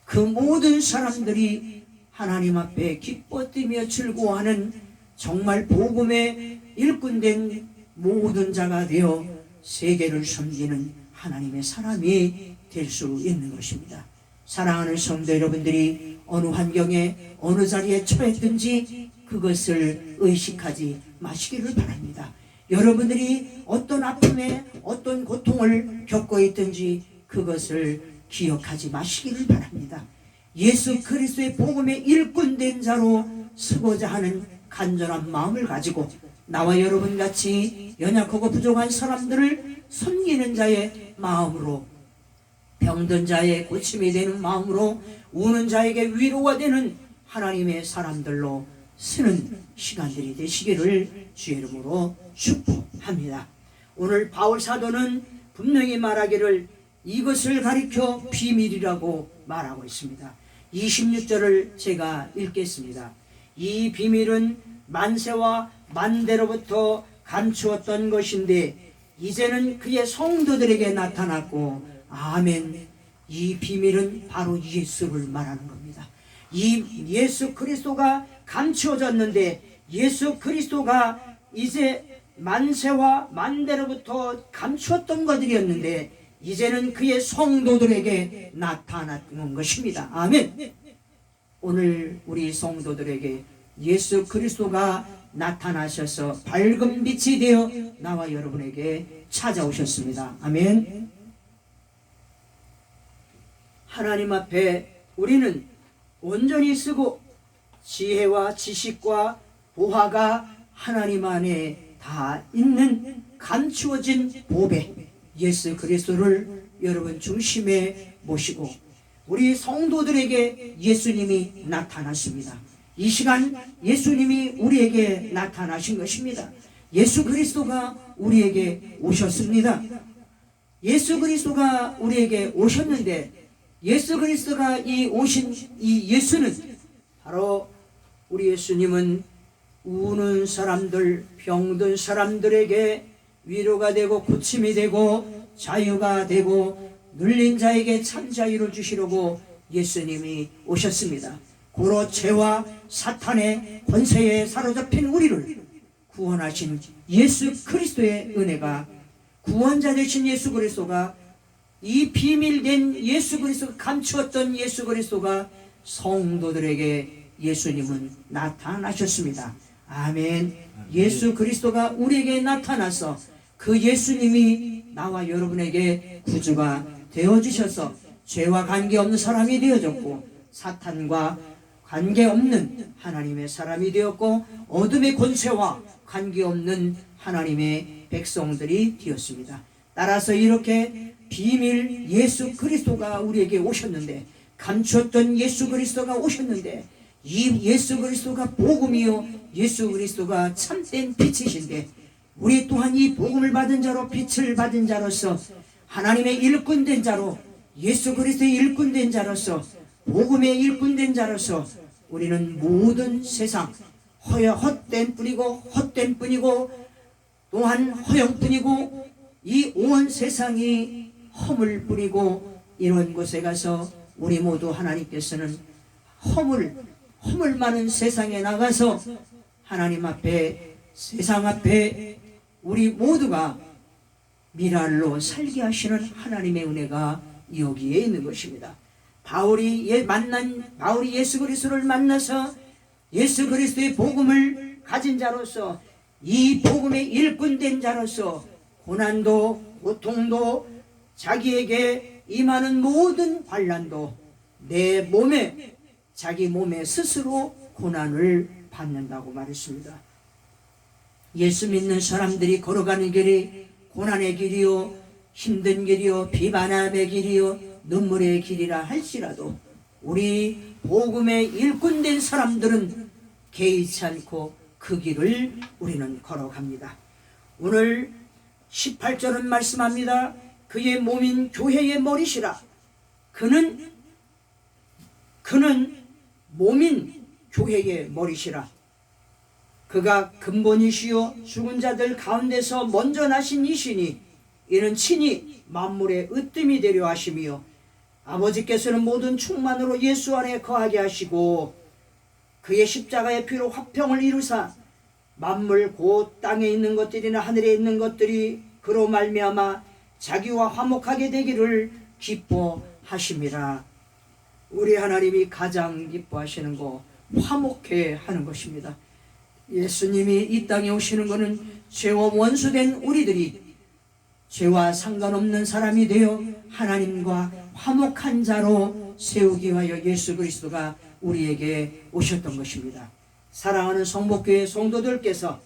그 모든 사람들이 하나님 앞에 기뻐 뛰며 즐거워하는 정말 복음의 일꾼된 모든 자가 되어 세계를 섬기는 하나님의 사람이 될 수 있는 것입니다. 사랑하는 성도 여러분들이 어느 환경에 어느 자리에 처했든지 그것을 의식하지 마시기를 바랍니다. 여러분들이 어떤 아픔에 어떤 고통을 겪고 있든지 그것을 기억하지 마시기를 바랍니다. 예수 그리스도의 복음의 일꾼된 자로 서고자 하는 간절한 마음을 가지고 나와 여러분같이 연약하고 부족한 사람들을 섬기는 자의 마음으로 병든 자의 고침이 되는 마음으로 우는 자에게 위로가 되는 하나님의 사람들로 쓰는 시간들이 되시기를 주의 이름으로 축복합니다. 오늘 바울 사도는 분명히 말하기를 이것을 가리켜 비밀이라고 말하고 있습니다. 26절을 제가 읽겠습니다. 이 비밀은 만세와 만대로부터 감추었던 것인데 이제는 그의 성도들에게 나타났고 아멘. 이 비밀은 바로 예수를 말하는 겁니다. 이 예수 그리스도가 감추어졌는데 예수 그리스도가 이제 만세와 만대로부터 감추었던 것들이었는데 이제는 그의 성도들에게 나타나는 것입니다. 아멘. 오늘 우리 성도들에게 예수 그리스도가 나타나셔서 밝은 빛이 되어 나와 여러분에게 찾아오셨습니다. 아멘. 하나님 앞에 우리는 온전히 쓰고 지혜와 지식과 보화가 하나님 안에 다 있는 감추어진 보배 예수 그리스도를 여러분 중심에 모시고 우리 성도들에게 예수님이 나타났습니다. 이 시간 예수님이 우리에게 나타나신 것입니다. 예수 그리스도가 우리에게 오셨습니다. 예수 그리스도가 우리에게 오셨는데 예수 그리스도가 오신 이 예수는 바로 우리 예수님은 우는 사람들, 병든 사람들에게 위로가 되고 고침이 되고 자유가 되고 눌린 자에게 참 자유를 주시려고 예수님이 오셨습니다. 고로 죄와 사탄의 권세에 사로잡힌 우리를 구원하신 예수 그리스도의 은혜가 구원자 되신 예수 그리스도가 이 비밀된 예수 그리스도가 감추었던 예수 그리스도가 성도들에게 예수님은 나타나셨습니다. 아멘. 예수 그리스도가 우리에게 나타나서 그 예수님이 나와 여러분에게 구주가 되어주셔서 죄와 관계없는 사람이 되어졌고 사탄과 관계없는 하나님의 사람이 되었고 어둠의 권세와 관계없는 하나님의 백성들이 되었습니다. 따라서 이렇게 비밀 예수 그리스도가 우리에게 오셨는데 감추었던 예수 그리스도가 오셨는데 이 예수 그리스도가 복음이요 예수 그리스도가 참된 빛이신데 우리 또한 이 복음을 받은 자로 빛을 받은 자로서 하나님의 일꾼된 자로 예수 그리스도의 일꾼된 자로서 복음의 일꾼된 자로서 우리는 모든 세상 헛된 뿐이고 또한 허영뿐이고 이 온 세상이 허물 뿐이고 이런 곳에 가서 우리 모두 하나님께서는 허물 많은 세상에 나가서 하나님 앞에 세상 앞에 우리 모두가 미랄로 살게 하시는 하나님의 은혜가 여기에 있는 것입니다. 바울이 예수 그리스도를 만나서 예수 그리스도의 복음을 가진 자로서 이 복음의 일꾼된 자로서 고난도 고통도 자기에게 임하는 모든 환난도 내 몸에 자기 몸에 스스로 고난을 받는다고 말했습니다. 예수 믿는 사람들이 걸어가는 길이 고난의 길이요 힘든 길이요 비반함의 길이요 눈물의 길이라 할지라도 우리 복음의 일꾼된 사람들은 개의치 않고 그 길을 우리는 걸어갑니다. 오늘 18절은 말씀합니다. 그의 몸인 교회의 머리시라. 그는 몸인 교회의 머리시라. 그가 근본이시요 죽은 자들 가운데서 먼저 나신 이시니 이는 친히 만물의 으뜸이 되려 하심이요 아버지께서는 모든 충만으로 예수 안에 거하게 하시고 그의 십자가의 피로 화평을 이루사 만물 곧 땅에 있는 것들이나 하늘에 있는 것들이 그로 말미암아 자기와 화목하게 되기를 기뻐하심이라. 우리 하나님이 가장 기뻐하시는 거 화목해 하는 것입니다. 예수님이 이 땅에 오시는 것은 죄와 원수된 우리들이 죄와 상관없는 사람이 되어 하나님과 화목한 자로 세우기 위하여 예수 그리스도가 우리에게 오셨던 것입니다. 사랑하는 성목교회 성도들께서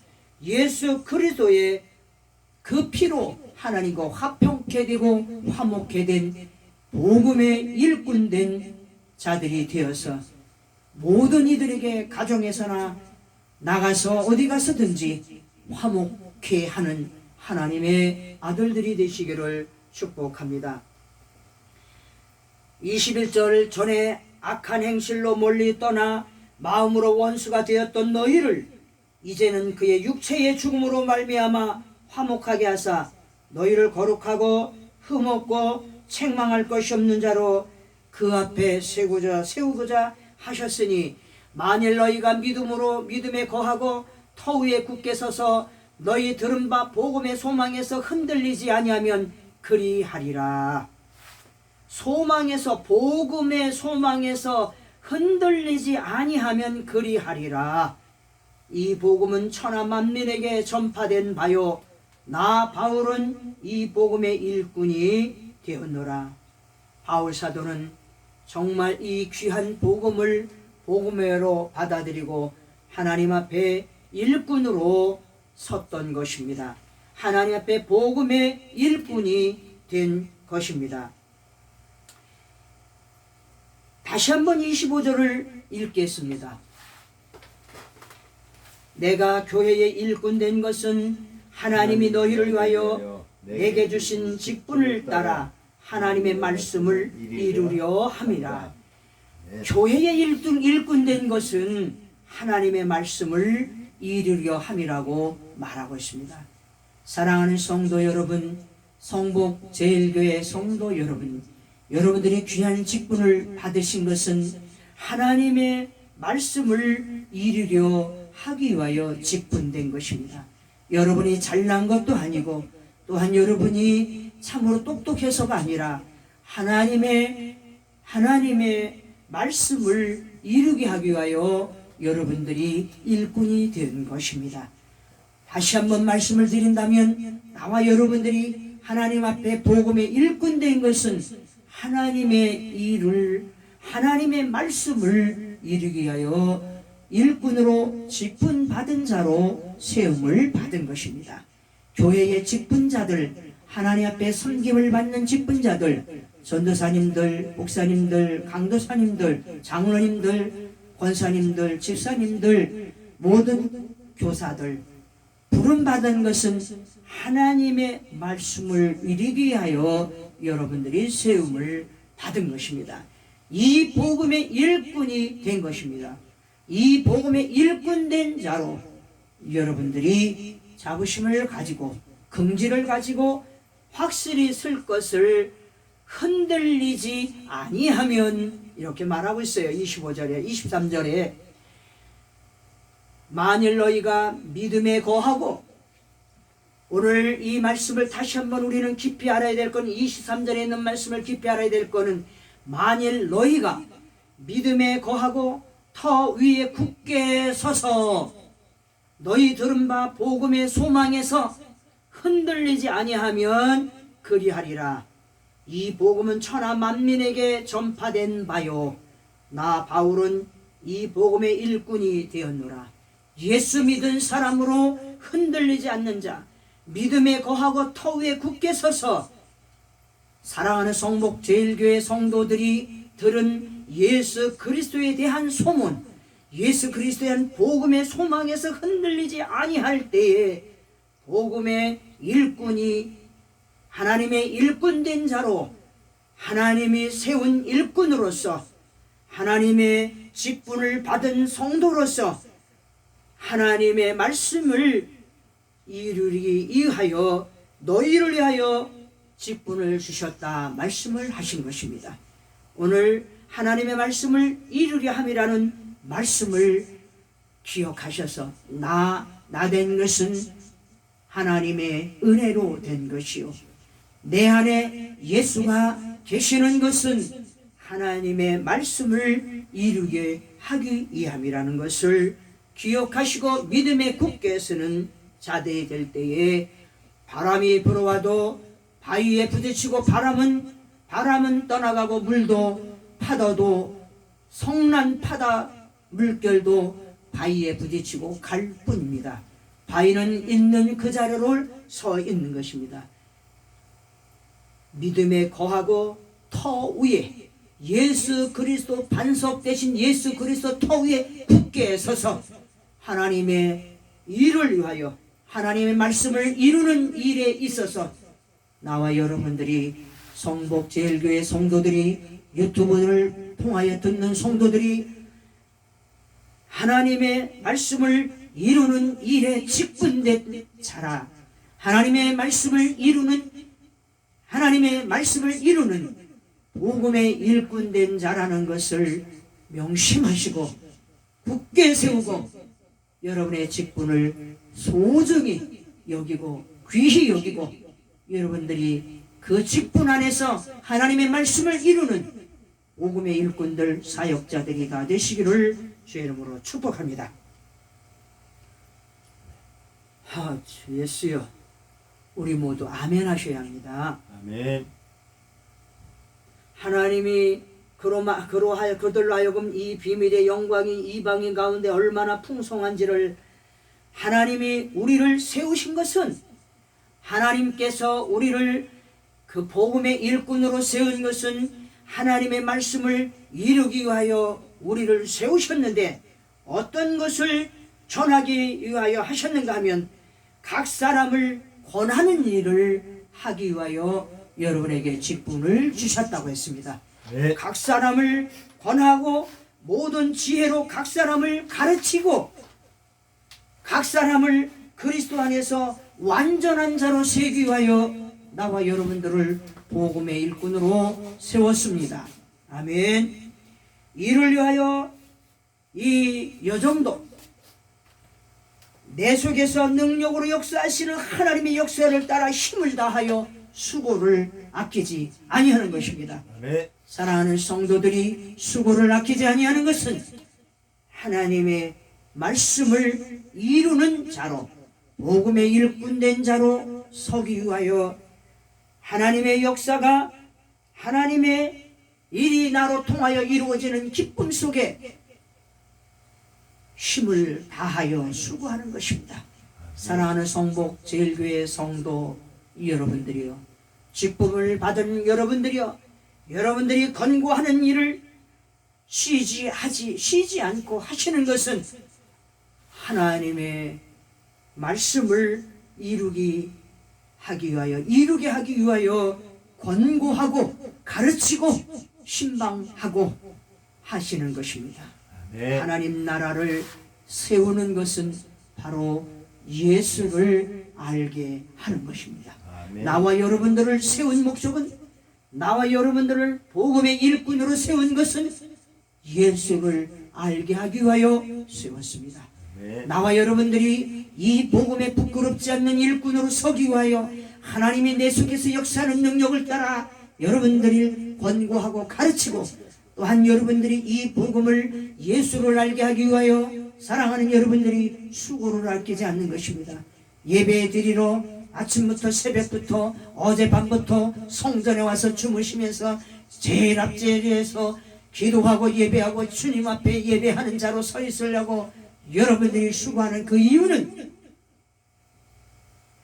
예수 그리스도의 그 피로 하나님과 화평케 되고 화목케 된 복음의 일꾼된 자들이 되어서 모든 이들에게 가정에서나 나가서 어디 가서든지 화목케 하는 하나님의 아들들이 되시기를 축복합니다. 21절 전에 악한 행실로 멀리 떠나 마음으로 원수가 되었던 너희를 이제는 그의 육체의 죽음으로 말미암아 화목하게 하사 너희를 거룩하고 흠없고 책망할 것이 없는 자로 그 앞에 세우고자 하셨으니 만일 너희가 믿음에 거하고 터 위에 굳게 서서 너희 들은 바 복음의 소망에서 흔들리지 아니하면 그리하리라. 소망에서, 복음의 소망에서 흔들리지 아니하면 그리하리라. 이 복음은 천하 만민에게 전파된 바요, 나 바울은 이 복음의 일꾼이 되었노라. 바울 사도는 정말 이 귀한 복음을 복음으로 받아들이고 하나님 앞에 일꾼으로 섰던 것입니다. 하나님 앞에 복음의 일꾼이 된 것입니다. 다시 한번 25절을 읽겠습니다. 내가 교회의 일꾼 된 것은 하나님이 너희를 위하여 내게 주신 직분을 따라 하나님의 말씀을 이루려 함이라. 교회의 일꾼 된 것은 하나님의 말씀을 이루려 함이라고 말하고 있습니다. 사랑하는 성도 여러분, 성복 제일교회 성도 여러분, 여러분들이 귀한 직분을 받으신 것은 하나님의 말씀을 이루려 하기 위하여 직분된 것입니다. 여러분이 잘난 것도 아니고 또한 여러분이 참으로 똑똑해서가 아니라 하나님의 말씀을 이루게 하기 위하여 여러분들이 일꾼이 된 것입니다. 다시 한번 말씀을 드린다면 나와 여러분들이 하나님 앞에 복음의 일꾼 된 것은 하나님의 말씀을 이루기 위하여 일꾼으로 직분 받은 자로 세움을 받은 것입니다. 교회의 직분자들, 하나님 앞에 섬김을 받는 직분자들, 전도사님들, 목사님들, 강도사님들, 장로님들, 권사님들, 집사님들, 모든 교사들, 부름받은 것은 하나님의 말씀을 이루기 위하여 여러분들이 세움을 받은 것입니다. 이 복음의 일꾼이 된 것입니다. 이 복음의 일꾼 된 자로 여러분들이 자부심을 가지고 긍지를 가지고 확실히 쓸 것을 흔들리지 아니하면, 이렇게 말하고 있어요. 25절에 23절에 만일 너희가 믿음에 거하고, 오늘 이 말씀을 다시 한번 우리는 깊이 알아야 될 건, 23절에 있는 말씀을 깊이 알아야 될 거는, 만일 너희가 믿음에 거하고 터 위에 굳게 서서 너희 들은 바 복음의 소망에서 흔들리지 아니하면 그리하리라. 이 복음은 천하 만민에게 전파된 바요, 나 바울은 이 복음의 일꾼이 되었노라. 예수 믿은 사람으로 흔들리지 않는 자, 믿음에 거하고 터 위에 굳게 서서 사랑하는 성복 제일교회 성도들이 들은 예수 그리스도에 대한 소문, 예수 그리스도에 대한 복음의 소망에서 흔들리지 아니할 때에 복음의 일꾼이, 하나님의 일꾼된 자로, 하나님이 세운 일꾼으로서, 하나님의 직분을 받은 성도로서 하나님의 말씀을 이루기 위하여 너희를 위하여 직분을 주셨다 말씀을 하신 것입니다. 오늘 하나님의 말씀을 이루려 함이라는 말씀을 기억하셔서 나 된 것은 하나님의 은혜로 된 것이요, 내 안에 예수가 계시는 것은 하나님의 말씀을 이루게 하기 위함이라는 것을 기억하시고 믿음에 굳게 서는 자들이 될 때에 바람이 불어와도 바위에 부딪히고 바람은 떠나가고 물도 파도도 성난 파다 물결도 바위에 부딪히고 갈 뿐입니다. 바위는 있는 그 자리로 서 있는 것입니다. 믿음에 거하고 터 위에 예수 그리스도 반석 대신 예수 그리스도 터 위에 굳게 서서 하나님의 일을 위하여 하나님의 말씀을 이루는 일에 있어서 나와 여러분들이 성복 제일교회 성도들이, 유튜브를 통하여 듣는 성도들이 하나님의 말씀을 이루는 일에 직분된 자라, 하나님의 말씀을 이루는 복음의 일꾼된 자라는 것을 명심하시고 굳게 세우고 여러분의 직분을 소중히 여기고 귀히 여기고 여러분들이 그 직분 안에서 하나님의 말씀을 이루는 복음의 일꾼들 사역자들이 다 되시기를 주의 이름으로 축복합니다. 주 예수여, 우리 모두 아멘 하셔야 합니다. 아멘. 하나님이 그로하여 그들로 하여금 이 비밀의 영광이 이방인 가운데 얼마나 풍성한지를 하나님이 우리를 세우신 것은 하나님께서 우리를 그 복음의 일꾼으로 세운 것은 하나님의 말씀을 이루기 위하여 우리를 세우셨는데 어떤 것을 전하기 위하여 하셨는가 하면 각 사람을 권하는 일을 하기 위하여 여러분에게 직분을 주셨다고 했습니다. 네. 각 사람을 권하고 모든 지혜로 각 사람을 가르치고 각 사람을 그리스도 안에서 완전한 자로 세우기 위하여 나와 여러분들을 복음의 일꾼으로 세웠습니다. 아멘. 이를 위하여 이 여정도 내 속에서 능력으로 역사하시는 하나님의 역사를 따라 힘을 다하여 수고를 아끼지 아니하는 것입니다. 아멘. 사랑하는 성도들이 수고를 아끼지 아니하는 것은 하나님의 말씀을 이루는 자로 복음의 일꾼된 자로 서기 위하여 하나님의 역사가 하나님의 일이 나로 통하여 이루어지는 기쁨 속에 힘을 다하여 수고하는 것입니다. 사랑하는 성복 제일교회 성도 여러분들이요, 직분을 받은 여러분들이요, 여러분들이 권고하는 일을 쉬지 않고 하시는 것은 하나님의 말씀을 이루게 하기 위하여 권고하고 가르치고 신방하고 하시는 것입니다. 아멘. 하나님 나라를 세우는 것은 바로 예수를 알게 하는 것입니다. 아멘. 나와 여러분들을 세운 목적은, 나와 여러분들을 복음의 일꾼으로 세운 것은 예수를 알게 하기 위하여 세웠습니다. 아멘. 나와 여러분들이 이 복음에 부끄럽지 않는 일꾼으로 서기 위하여 하나님이 내 속에서 역사하는 능력을 따라 여러분들을 권고하고 가르치고, 또한 여러분들이 이 복음을 예수를 알게 하기 위하여 사랑하는 여러분들이 수고를 아끼지 않는 것입니다. 예배 드리러 아침부터 새벽부터 어젯밤부터 성전에 와서 주무시면서 제일 앞자리에서 기도하고 예배하고 주님 앞에 예배하는 자로 서 있으려고 여러분들이 수고하는 그 이유는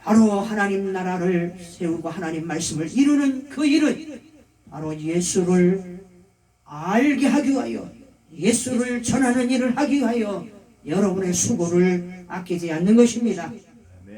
바로 하나님 나라를 세우고 하나님 말씀을 이루는 그 일은 바로 예수를 알게 하기 위하여, 예수를 전하는 일을 하기 위하여 여러분의 수고를 아끼지 않는 것입니다.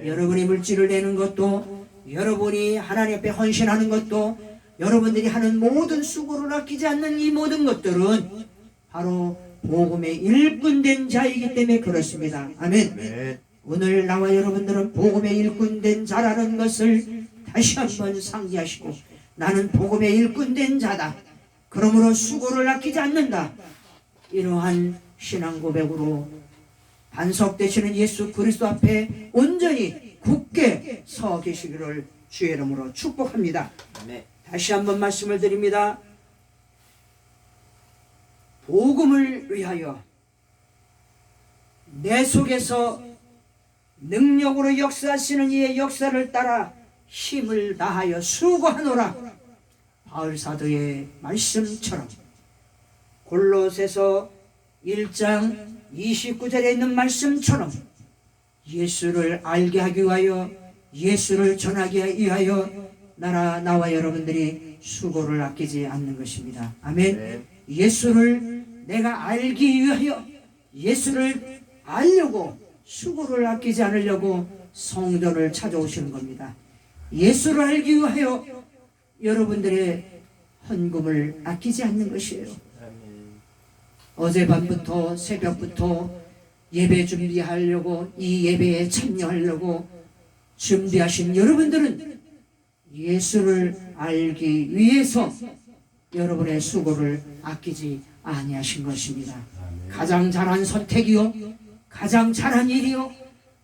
여러분이 물질을 내는 것도, 여러분이 하나님 앞에 헌신하는 것도, 여러분들이 하는 모든 수고를 아끼지 않는 이 모든 것들은 바로 복음의 일꾼된 자이기 때문에 그렇습니다. 아멘. 아멘. 오늘 나와 여러분들은 복음의 일꾼된 자라는 것을 다시 한번 상기하시고, 나는 복음의 일꾼된 자다, 그러므로 수고를 아끼지 않는다, 이러한 신앙 고백으로 반석되시는 예수 그리스도 앞에 온전히 굳게 서 계시기를 주의 이름으로 축복합니다. 아멘. 다시 한번 말씀을 드립니다. 복음을 위하여 내 속에서 능력으로 역사하시는 이의 역사를 따라 힘을 다하여 수고하노라. 바울 사도의 말씀처럼 골로새서 1장 29절에 있는 말씀처럼 예수를 알게 하기 위하여, 예수를 전하기 위하여 나와 여러분들이 수고를 아끼지 않는 것입니다. 아멘. 네. 예수를 내가 알기 위하여, 예수를 알려고 수고를 아끼지 않으려고 성전을 찾아오시는 겁니다. 예수를 알기 위하여 여러분들의 헌금을 아끼지 않는 것이에요. 아멘. 어젯밤부터 새벽부터 예배 준비하려고, 이 예배에 참여하려고 준비하신 여러분들은 예수를 알기 위해서 여러분의 수고를 아끼지 아니하신 것입니다. 가장 잘한 선택이요, 가장 잘한 일이요,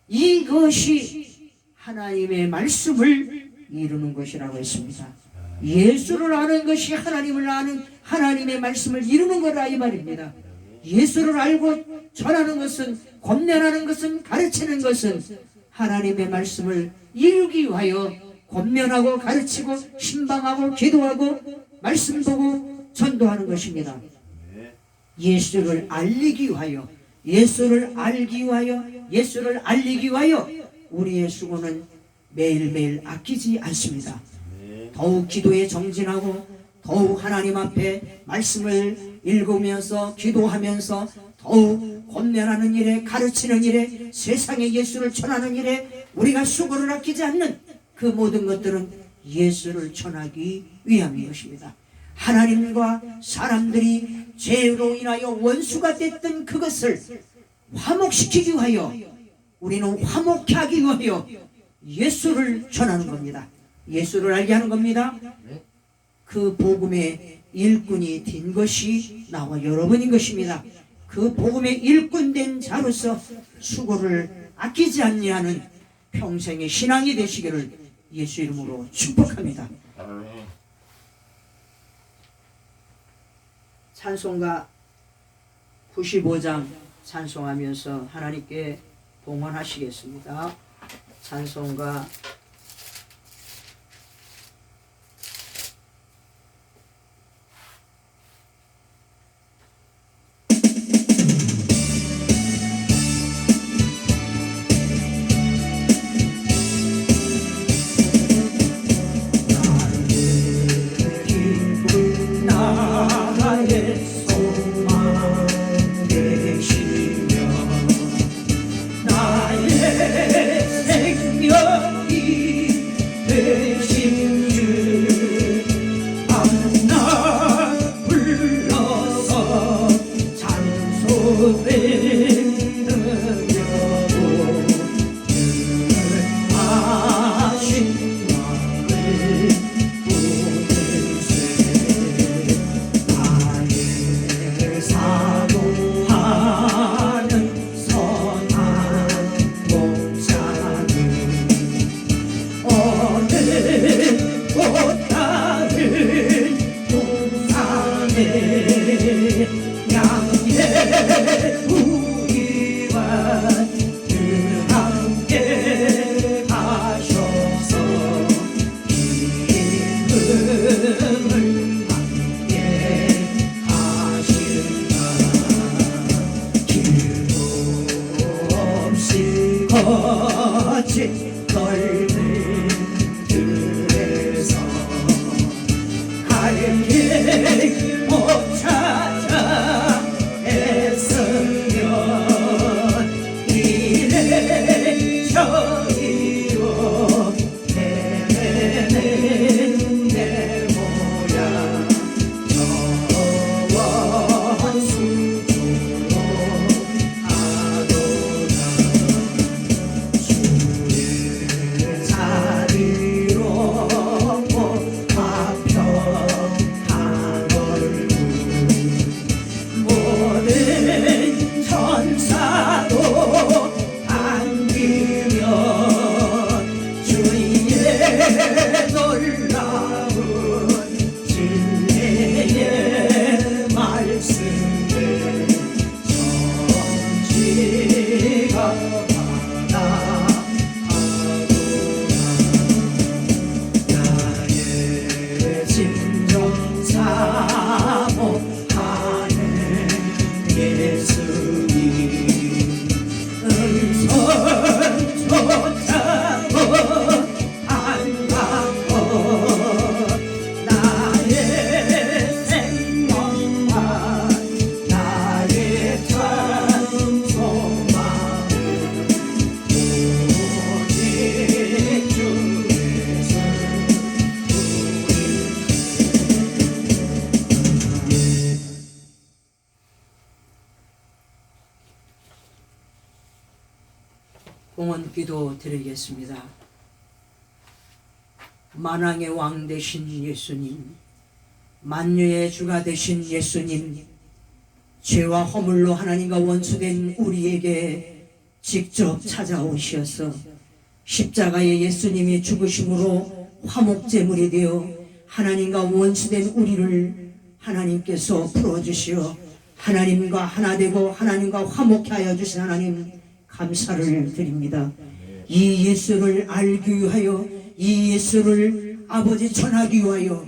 이것이 하나님의 말씀을 이루는 것이라고 했습니다. 예수를 아는 것이 하나님을 아는 하나님의 말씀을 이루는 거라 이 말입니다. 예수를 알고 전하는 것은, 권면하는 것은, 가르치는 것은 하나님의 말씀을 이루기 위하여 권면하고 가르치고 신방하고 기도하고 말씀 보고 전도하는 것입니다. 예수를 알리기 위하여, 예수를 알기 위하여, 예수를 알리기 위하여 우리의 수고는 매일매일 아끼지 않습니다. 더욱 기도에 정진하고 더욱 하나님 앞에 말씀을 읽으면서 기도하면서 더욱 권면하는 일에, 가르치는 일에, 세상에 예수를 전하는 일에 우리가 수고를 아끼지 않는 그 모든 것들은 예수를 전하기 위함인 것입니다. 하나님과 사람들이 죄로 인하여 원수가 됐던 그것을 화목시키기 위하여, 우리는 화목케 하기 위하여 예수를 전하는 겁니다. 예수를 알게 하는 겁니다. 그 복음의 일꾼이 된 것이 나와 여러분인 것입니다. 그 복음의 일꾼 된 자로서 수고를 아끼지 아니하는 평생의 신앙이 되시기를 예수 이름으로 축복합니다. 찬송가 95장 찬송하면서 하나님께 봉헌하시겠습니다. 찬송가 거친 걸들 들에서 갈 길 못 찾아 애쓰면 이래 저리로 헤매는 내 모양 저원 수주로 하도다 주의 자리로 못 화평한 얼굴 모든 천사도 안기면 주의 놀라운 진리의 말씀을 천지가 받아하도다 나의 진정 사모하는 예수님 은선조차도 안가고 나의 생명과 나의 참 소망은 오직 주께서 봉헌기도 드리겠습니다. 만왕의 왕 되신 예수님, 만유의 주가 되신 예수님, 죄와 허물로 하나님과 원수된 우리에게 직접 찾아오셔서 십자가의 예수님이 죽으심으로 화목제물이 되어 하나님과 원수된 우리를 하나님께서 풀어주시어 하나님과 하나 되고 하나님과 화목케 하여 주신 하나님 감사를 드립니다. 이 예수를 알기 위하여 이 예수를 아버지 전하기 위하여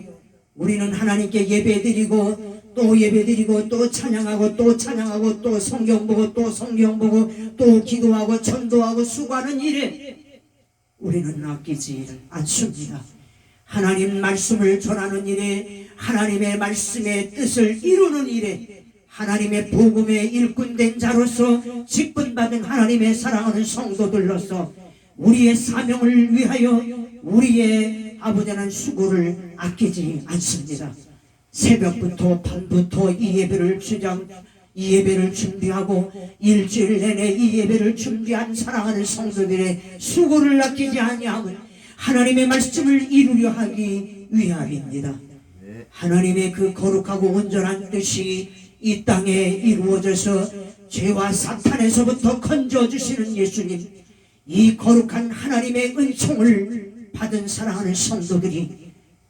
우리는 하나님께 예배드리고 또 예배드리고 또 찬양하고 또 찬양하고 또 성경 보고 또 성경 보고 또 기도하고 전도하고 수고하는 일에 우리는 아끼지 않습니다. 하나님 말씀을 전하는 일에 하나님의 말씀의 뜻을 이루는 일에 하나님의 복음의 일꾼된 자로서 직분받은 하나님의 사랑하는 성도들로서 우리의 사명을 위하여 우리의 아버지는 수고를 아끼지 않습니다. 새벽부터 밤부터 이 예배를 준비하고 일주일 내내 이 예배를 준비한 사랑하는 성도들의 수고를 아끼지 아니함은 하나님의 말씀을 이루려 하기 위함입니다. 하나님의 그 거룩하고 온전한 뜻이 이 땅에 이루어져서 죄와 사탄에서부터 건져주시는 예수님, 이 거룩한 하나님의 은총을 받은 사랑하는 성도들이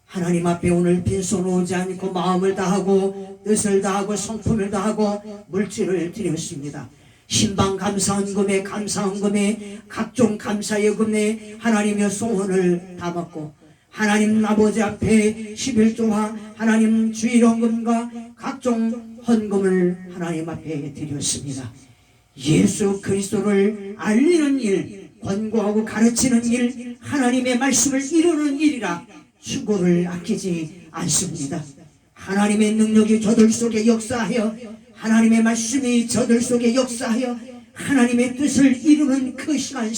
하나님 앞에 오늘 빈손 오지 않고 마음을 다하고 뜻을 다하고 성품을 다하고 물질을 드렸습니다. 신방 감사헌금에 감사헌금에 각종 감사예금에 하나님의 소원을 담았고 하나님 아버지 앞에 11조와 하나님 주일헌금과 각종 헌금을 하나님 앞에 드렸습니다. 예수 그리스도를 알리는 일, 권고하고 가르치는 일, 하나님의 말씀을 이루는 일이라 수고를 아끼지 않습니다. 하나님의 능력이 저들 속에 역사하여 하나님의 말씀이 저들 속에 역사하여 하나님의 뜻을 이루는 그 시간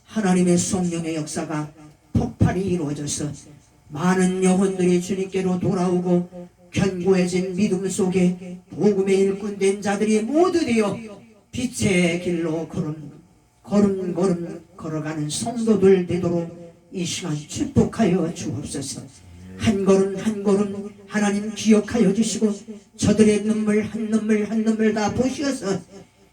하나님의 성령의 역사가 폭발이 이루어져서 많은 영혼들이 주님께로 돌아오고 견고해진 믿음 속에 복음의 일꾼된 자들이 모두 되어 빛의 길로 걸음 걸어가는 성도들 되도록 이 시간 축복하여 주옵소서. 한 걸음 한 걸음 하나님 기억하여 주시고 저들의 눈물 한 눈물 다 보시어서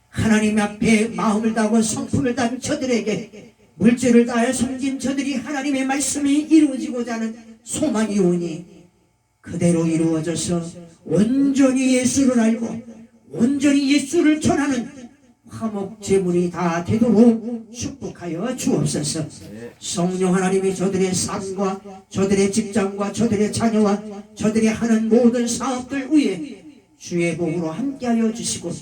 하나님 앞에 마음을 다하고 성품을 다한 저들에게 물질을 다하여 섬긴 저들이 하나님의 말씀이 이루어지고자 하는 소망이 오니 그대로 이루어져서 온전히 예수를 알고 온전히 예수를 전하는 화목제물이 다 되도록 축복하여 주옵소서. 성령 하나님이 저들의 삶과 저들의 직장과 저들의 자녀와 저들이 하는 모든 사업들 위에 주의 복으로 함께하여 주시고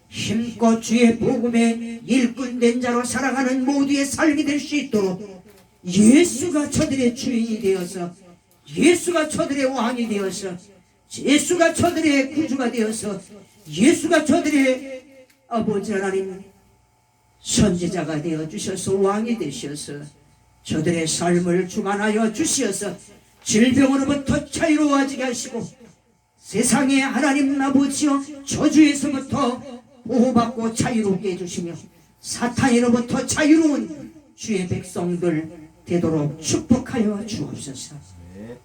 힘껏 주의 복음의 일꾼된 자로 살아가는 모두의 삶이 될 수 있도록 예수가 저들의 주인이 되어서 예수가 저들의 왕이 되어서 예수가 저들의 구주가 되어서 예수가 저들의 아버지 하나님 선지자가 되어 주셔서 왕이 되셔서 저들의 삶을 주관하여 주시어서 질병으로부터 자유로워지게 하시고 세상의 하나님 아버지여 저주에서부터 보호받고 자유롭게 해주시며 사탄으로부터 자유로운 주의 백성들 되도록 축복하여 주옵소서.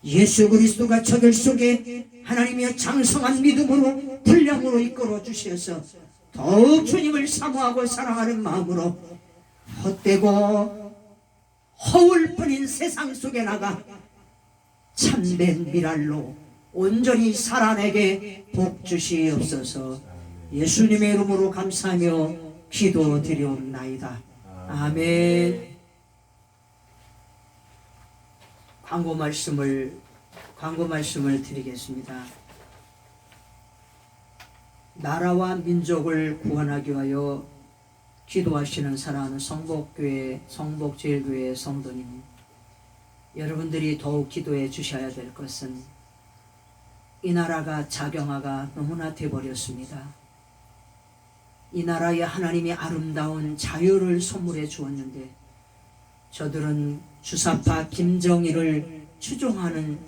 예수 그리스도가 저들 속에 하나님의 장성한 믿음으로 분량으로 이끌어 주셔서 더욱 주님을 사모하고 사랑하는 마음으로 헛되고 허울 뿐인 세상 속에 나가 참된 미랄로 온전히 살아내게 복 주시옵소서. 예수님의 이름으로 감사하며 기도드리옵나이다. 아멘. 광고 말씀을 드리겠습니다. 나라와 민족을 구원하기 위하여 기도하시는 사랑하는 성복교회, 성복제일교회 성도님, 여러분들이 더욱 기도해 주셔야 될 것은 이 나라가 작용화가 너무나 돼버렸습니다. 이 나라에 하나님이 아름다운 자유를 선물해 주었는데 저들은 주사파 김정일을 추종하는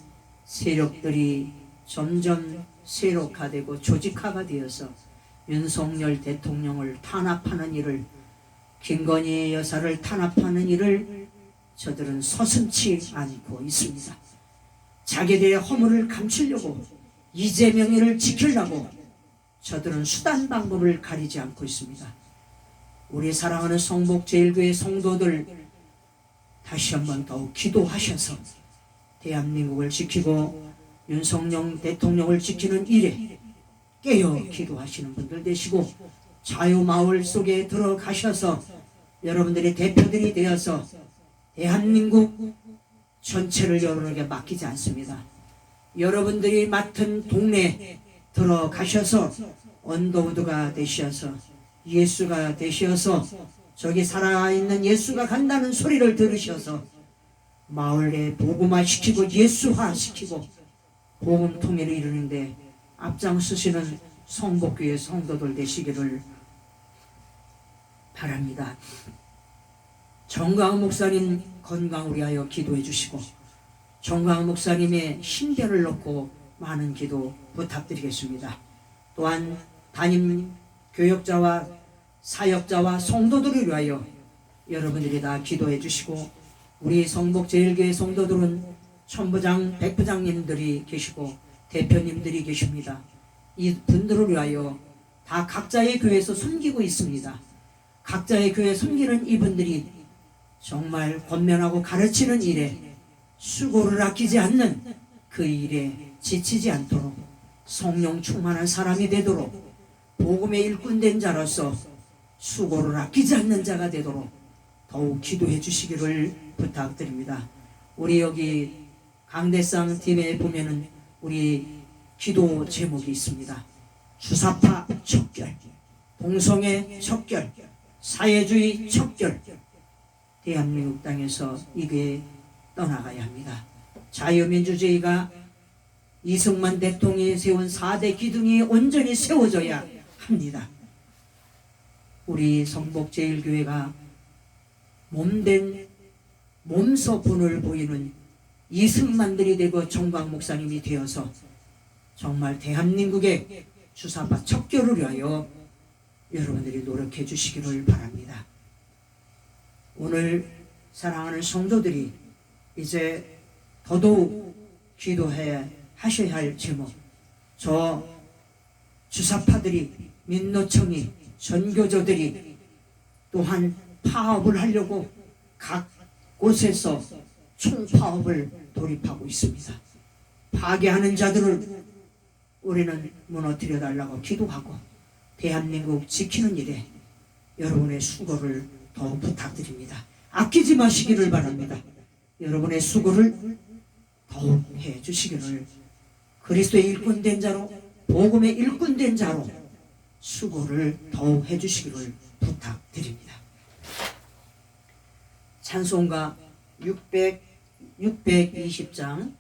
세력들이 점점 세력화되고 조직화가 되어서 윤석열 대통령을 탄압하는 일을, 김건희 여사를 탄압하는 일을 저들은 서슴지 않고 있습니다. 자기들의 허물을 감추려고 이재명이를 지키려고 저들은 수단 방법을 가리지 않고 있습니다. 우리 사랑하는 성북제일교회 성도들 다시 한번 더욱 기도하셔서 대한민국을 지키고 윤석열 대통령을 지키는 일에 깨어 기도하시는 분들 되시고 자유마을 속에 들어가셔서 여러분들의 대표들이 되어서 대한민국 전체를 여러분에게 맡기지 않습니다. 여러분들이 맡은 동네에 들어가셔서 언더우드가 되셔서 예수가 되셔서 저기 살아있는 예수가 간다는 소리를 들으셔서 마을에 복음화 시키고 예수화 시키고 복음 통일을 이루는데 앞장서시는 성북교회 성도들 되시기를 바랍니다. 정광 목사님 건강을 위하여 기도해 주시고 정광 목사님의 신변을 놓고 많은 기도 부탁드리겠습니다. 또한 담임 교역자와 사역자와 성도들을 위하여 여러분들이 다 기도해 주시고 우리 성북제일교회 성도들은 천부장, 백부장님들이 계시고 대표님들이 계십니다. 이 분들을 위하여 다 각자의 교회에서 섬기고 있습니다. 각자의 교회 섬기는 이분들이 정말 권면하고 가르치는 일에 수고를 아끼지 않는 그 일에 지치지 않도록 성령 충만한 사람이 되도록 복음의 일꾼된 자로서 수고를 아끼지 않는 자가 되도록 더욱 기도해 주시기를 부탁드립니다. 우리 여기 강대상 팀에 보면은 우리 기도 제목이 있습니다. 주사파 척결, 동성애 척결, 사회주의 척결. 대한민국 땅에서 이게 떠나가야 합니다. 자유민주주의가 이승만 대통령이 세운 4대 기둥이 온전히 세워져야 합니다. 우리 성북제일교회가 몸된 몸소 분을 보이는 이승만들이 되고 정광 목사님이 되어서 정말 대한민국의 주사파 척결을 위하여 여러분들이 노력해 주시기를 바랍니다. 오늘 사랑하는 성도들이 이제 더더욱 기도해 하셔야 할 제목, 저 주사파들이, 민노총이, 전교조들이 또한 파업을 하려고 각 곳에서 총파업을 돌입하고 있습니다. 파괴하는 자들을 우리는 무너뜨려 달라고 기도하고 대한민국 지키는 일에 여러분의 수고를 더욱 부탁드립니다. 아끼지 마시기를 바랍니다. 여러분의 수고를 더욱 해 주시기를, 그리스도의 일꾼된 자로, 복음의 일꾼된 자로 수고를 더욱 해 주시기를 부탁드립니다. 찬송가 620장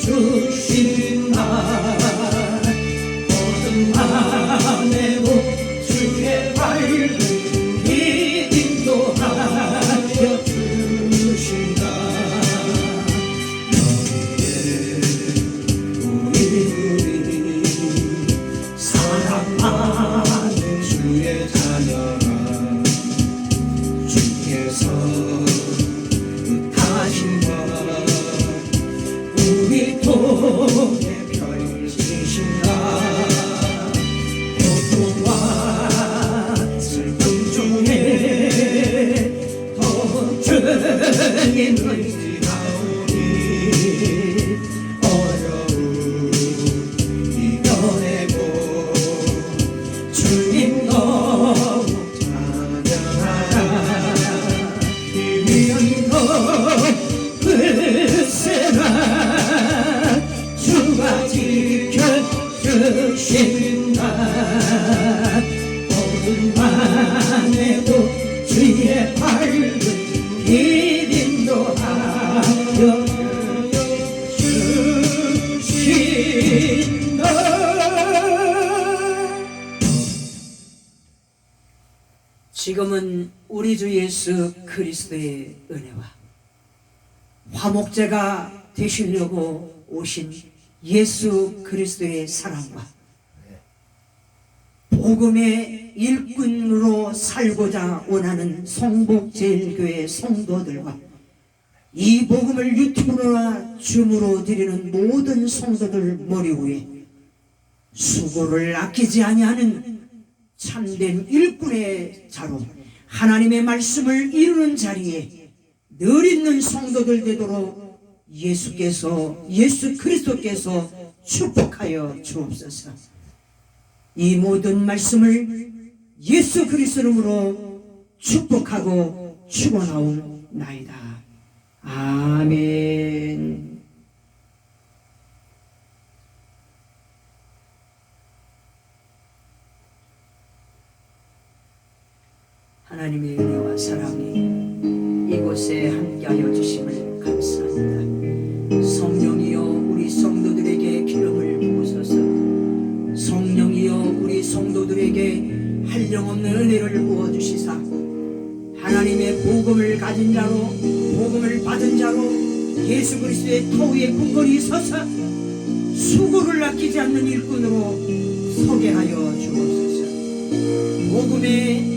지켜주신다. 어둠 안에도 주의 밝은 빛 인도하여 주신다. 우리들이 사랑하는 주의 자녀라. 주께서 뜻하신 것 우리 통해 펼치신다. 고통과 슬픔 중에 더 주님 의지하오니 어려움 이겨내고 주님 너무 찬양하라. 이 위험도 글쎄라 주가 지켜주신다. 어둠 안에도 주의 밝은 길 인도하여 주신다. 지금은 우리 주 예수 그리스도의 은혜와 화목제가 되시려고 오신 예수 그리스도의 사랑과 복음의 일꾼으로 살고자 원하는 성복제일교회 성도들과 이 복음을 유튜브나 줌으로 드리는 모든 성도들 머리 위에 수고를 아끼지 아니하는 참된 일꾼의 자로 하나님의 말씀을 이루는 자리에 늘 있는 성도들 되도록 예수 그리스도께서 축복하여 주옵소서. 이 모든 말씀을 예수 그리스도 이름으로 축복하고 축원하옵나이다. 아멘. 하나님의 은혜와 사랑이 이곳에 함께하여 주심을 감사합니다. 성령이여 우리 성도들에게 기름을 부으소서. 성령이여 우리 성도들에게 한량없는 은혜를 부어주시사 하나님의 복음을 가진 자로 복음을 받은 자로 예수 그리스도의 터 위에 굳건히 서서 수고를 아끼지 않는 일꾼으로 서게 하여 주옵소서. 복음의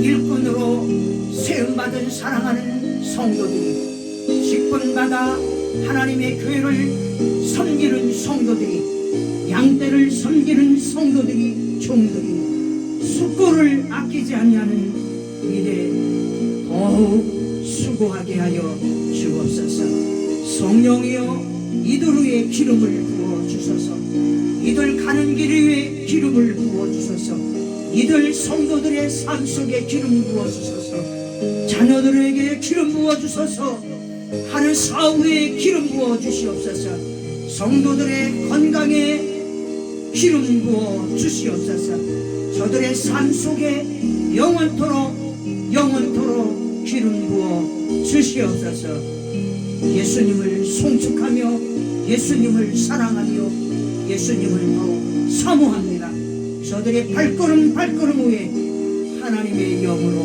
일꾼으로 세움받은 사랑하는 성도들이 직분받아 하나님의 교회를 섬기는 성도들이 양떼를 섬기는 성도들이 종들이 수고를 아끼지 아니하는 일에 더욱 수고하게 하여 주옵소서. 성령이여 이들 위에 기름을 부어주소서. 이들 가는 길 위에 기름을 부어주소서. 이들 성도들의 삶 속에 기름 부어주소서. 자녀들에게 기름 부어주소서. 하는 사후에 기름 부어주시옵소서. 성도들의 건강에 기름 부어주시옵소서. 저들의 삶 속에 영원토록 기름 부어주시옵소서. 예수님을 송축하며 예수님을 사랑하며 예수님을 더욱 사모합니다. 저들의 발걸음 위에 하나님의 영으로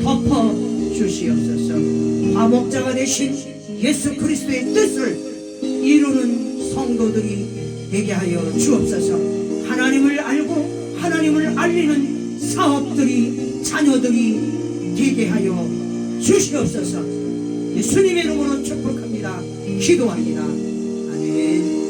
덮어 주시옵소서. 화목자가 되신 예수 그리스도의 뜻을 이루는 성도들이 되게 하여 주옵소서. 하나님을 알고 하나님을 알리는 사업들이 자녀들이 되게 하여 주시옵소서. 예수님의 이름으로 축복합니다. 기도합니다. 아멘.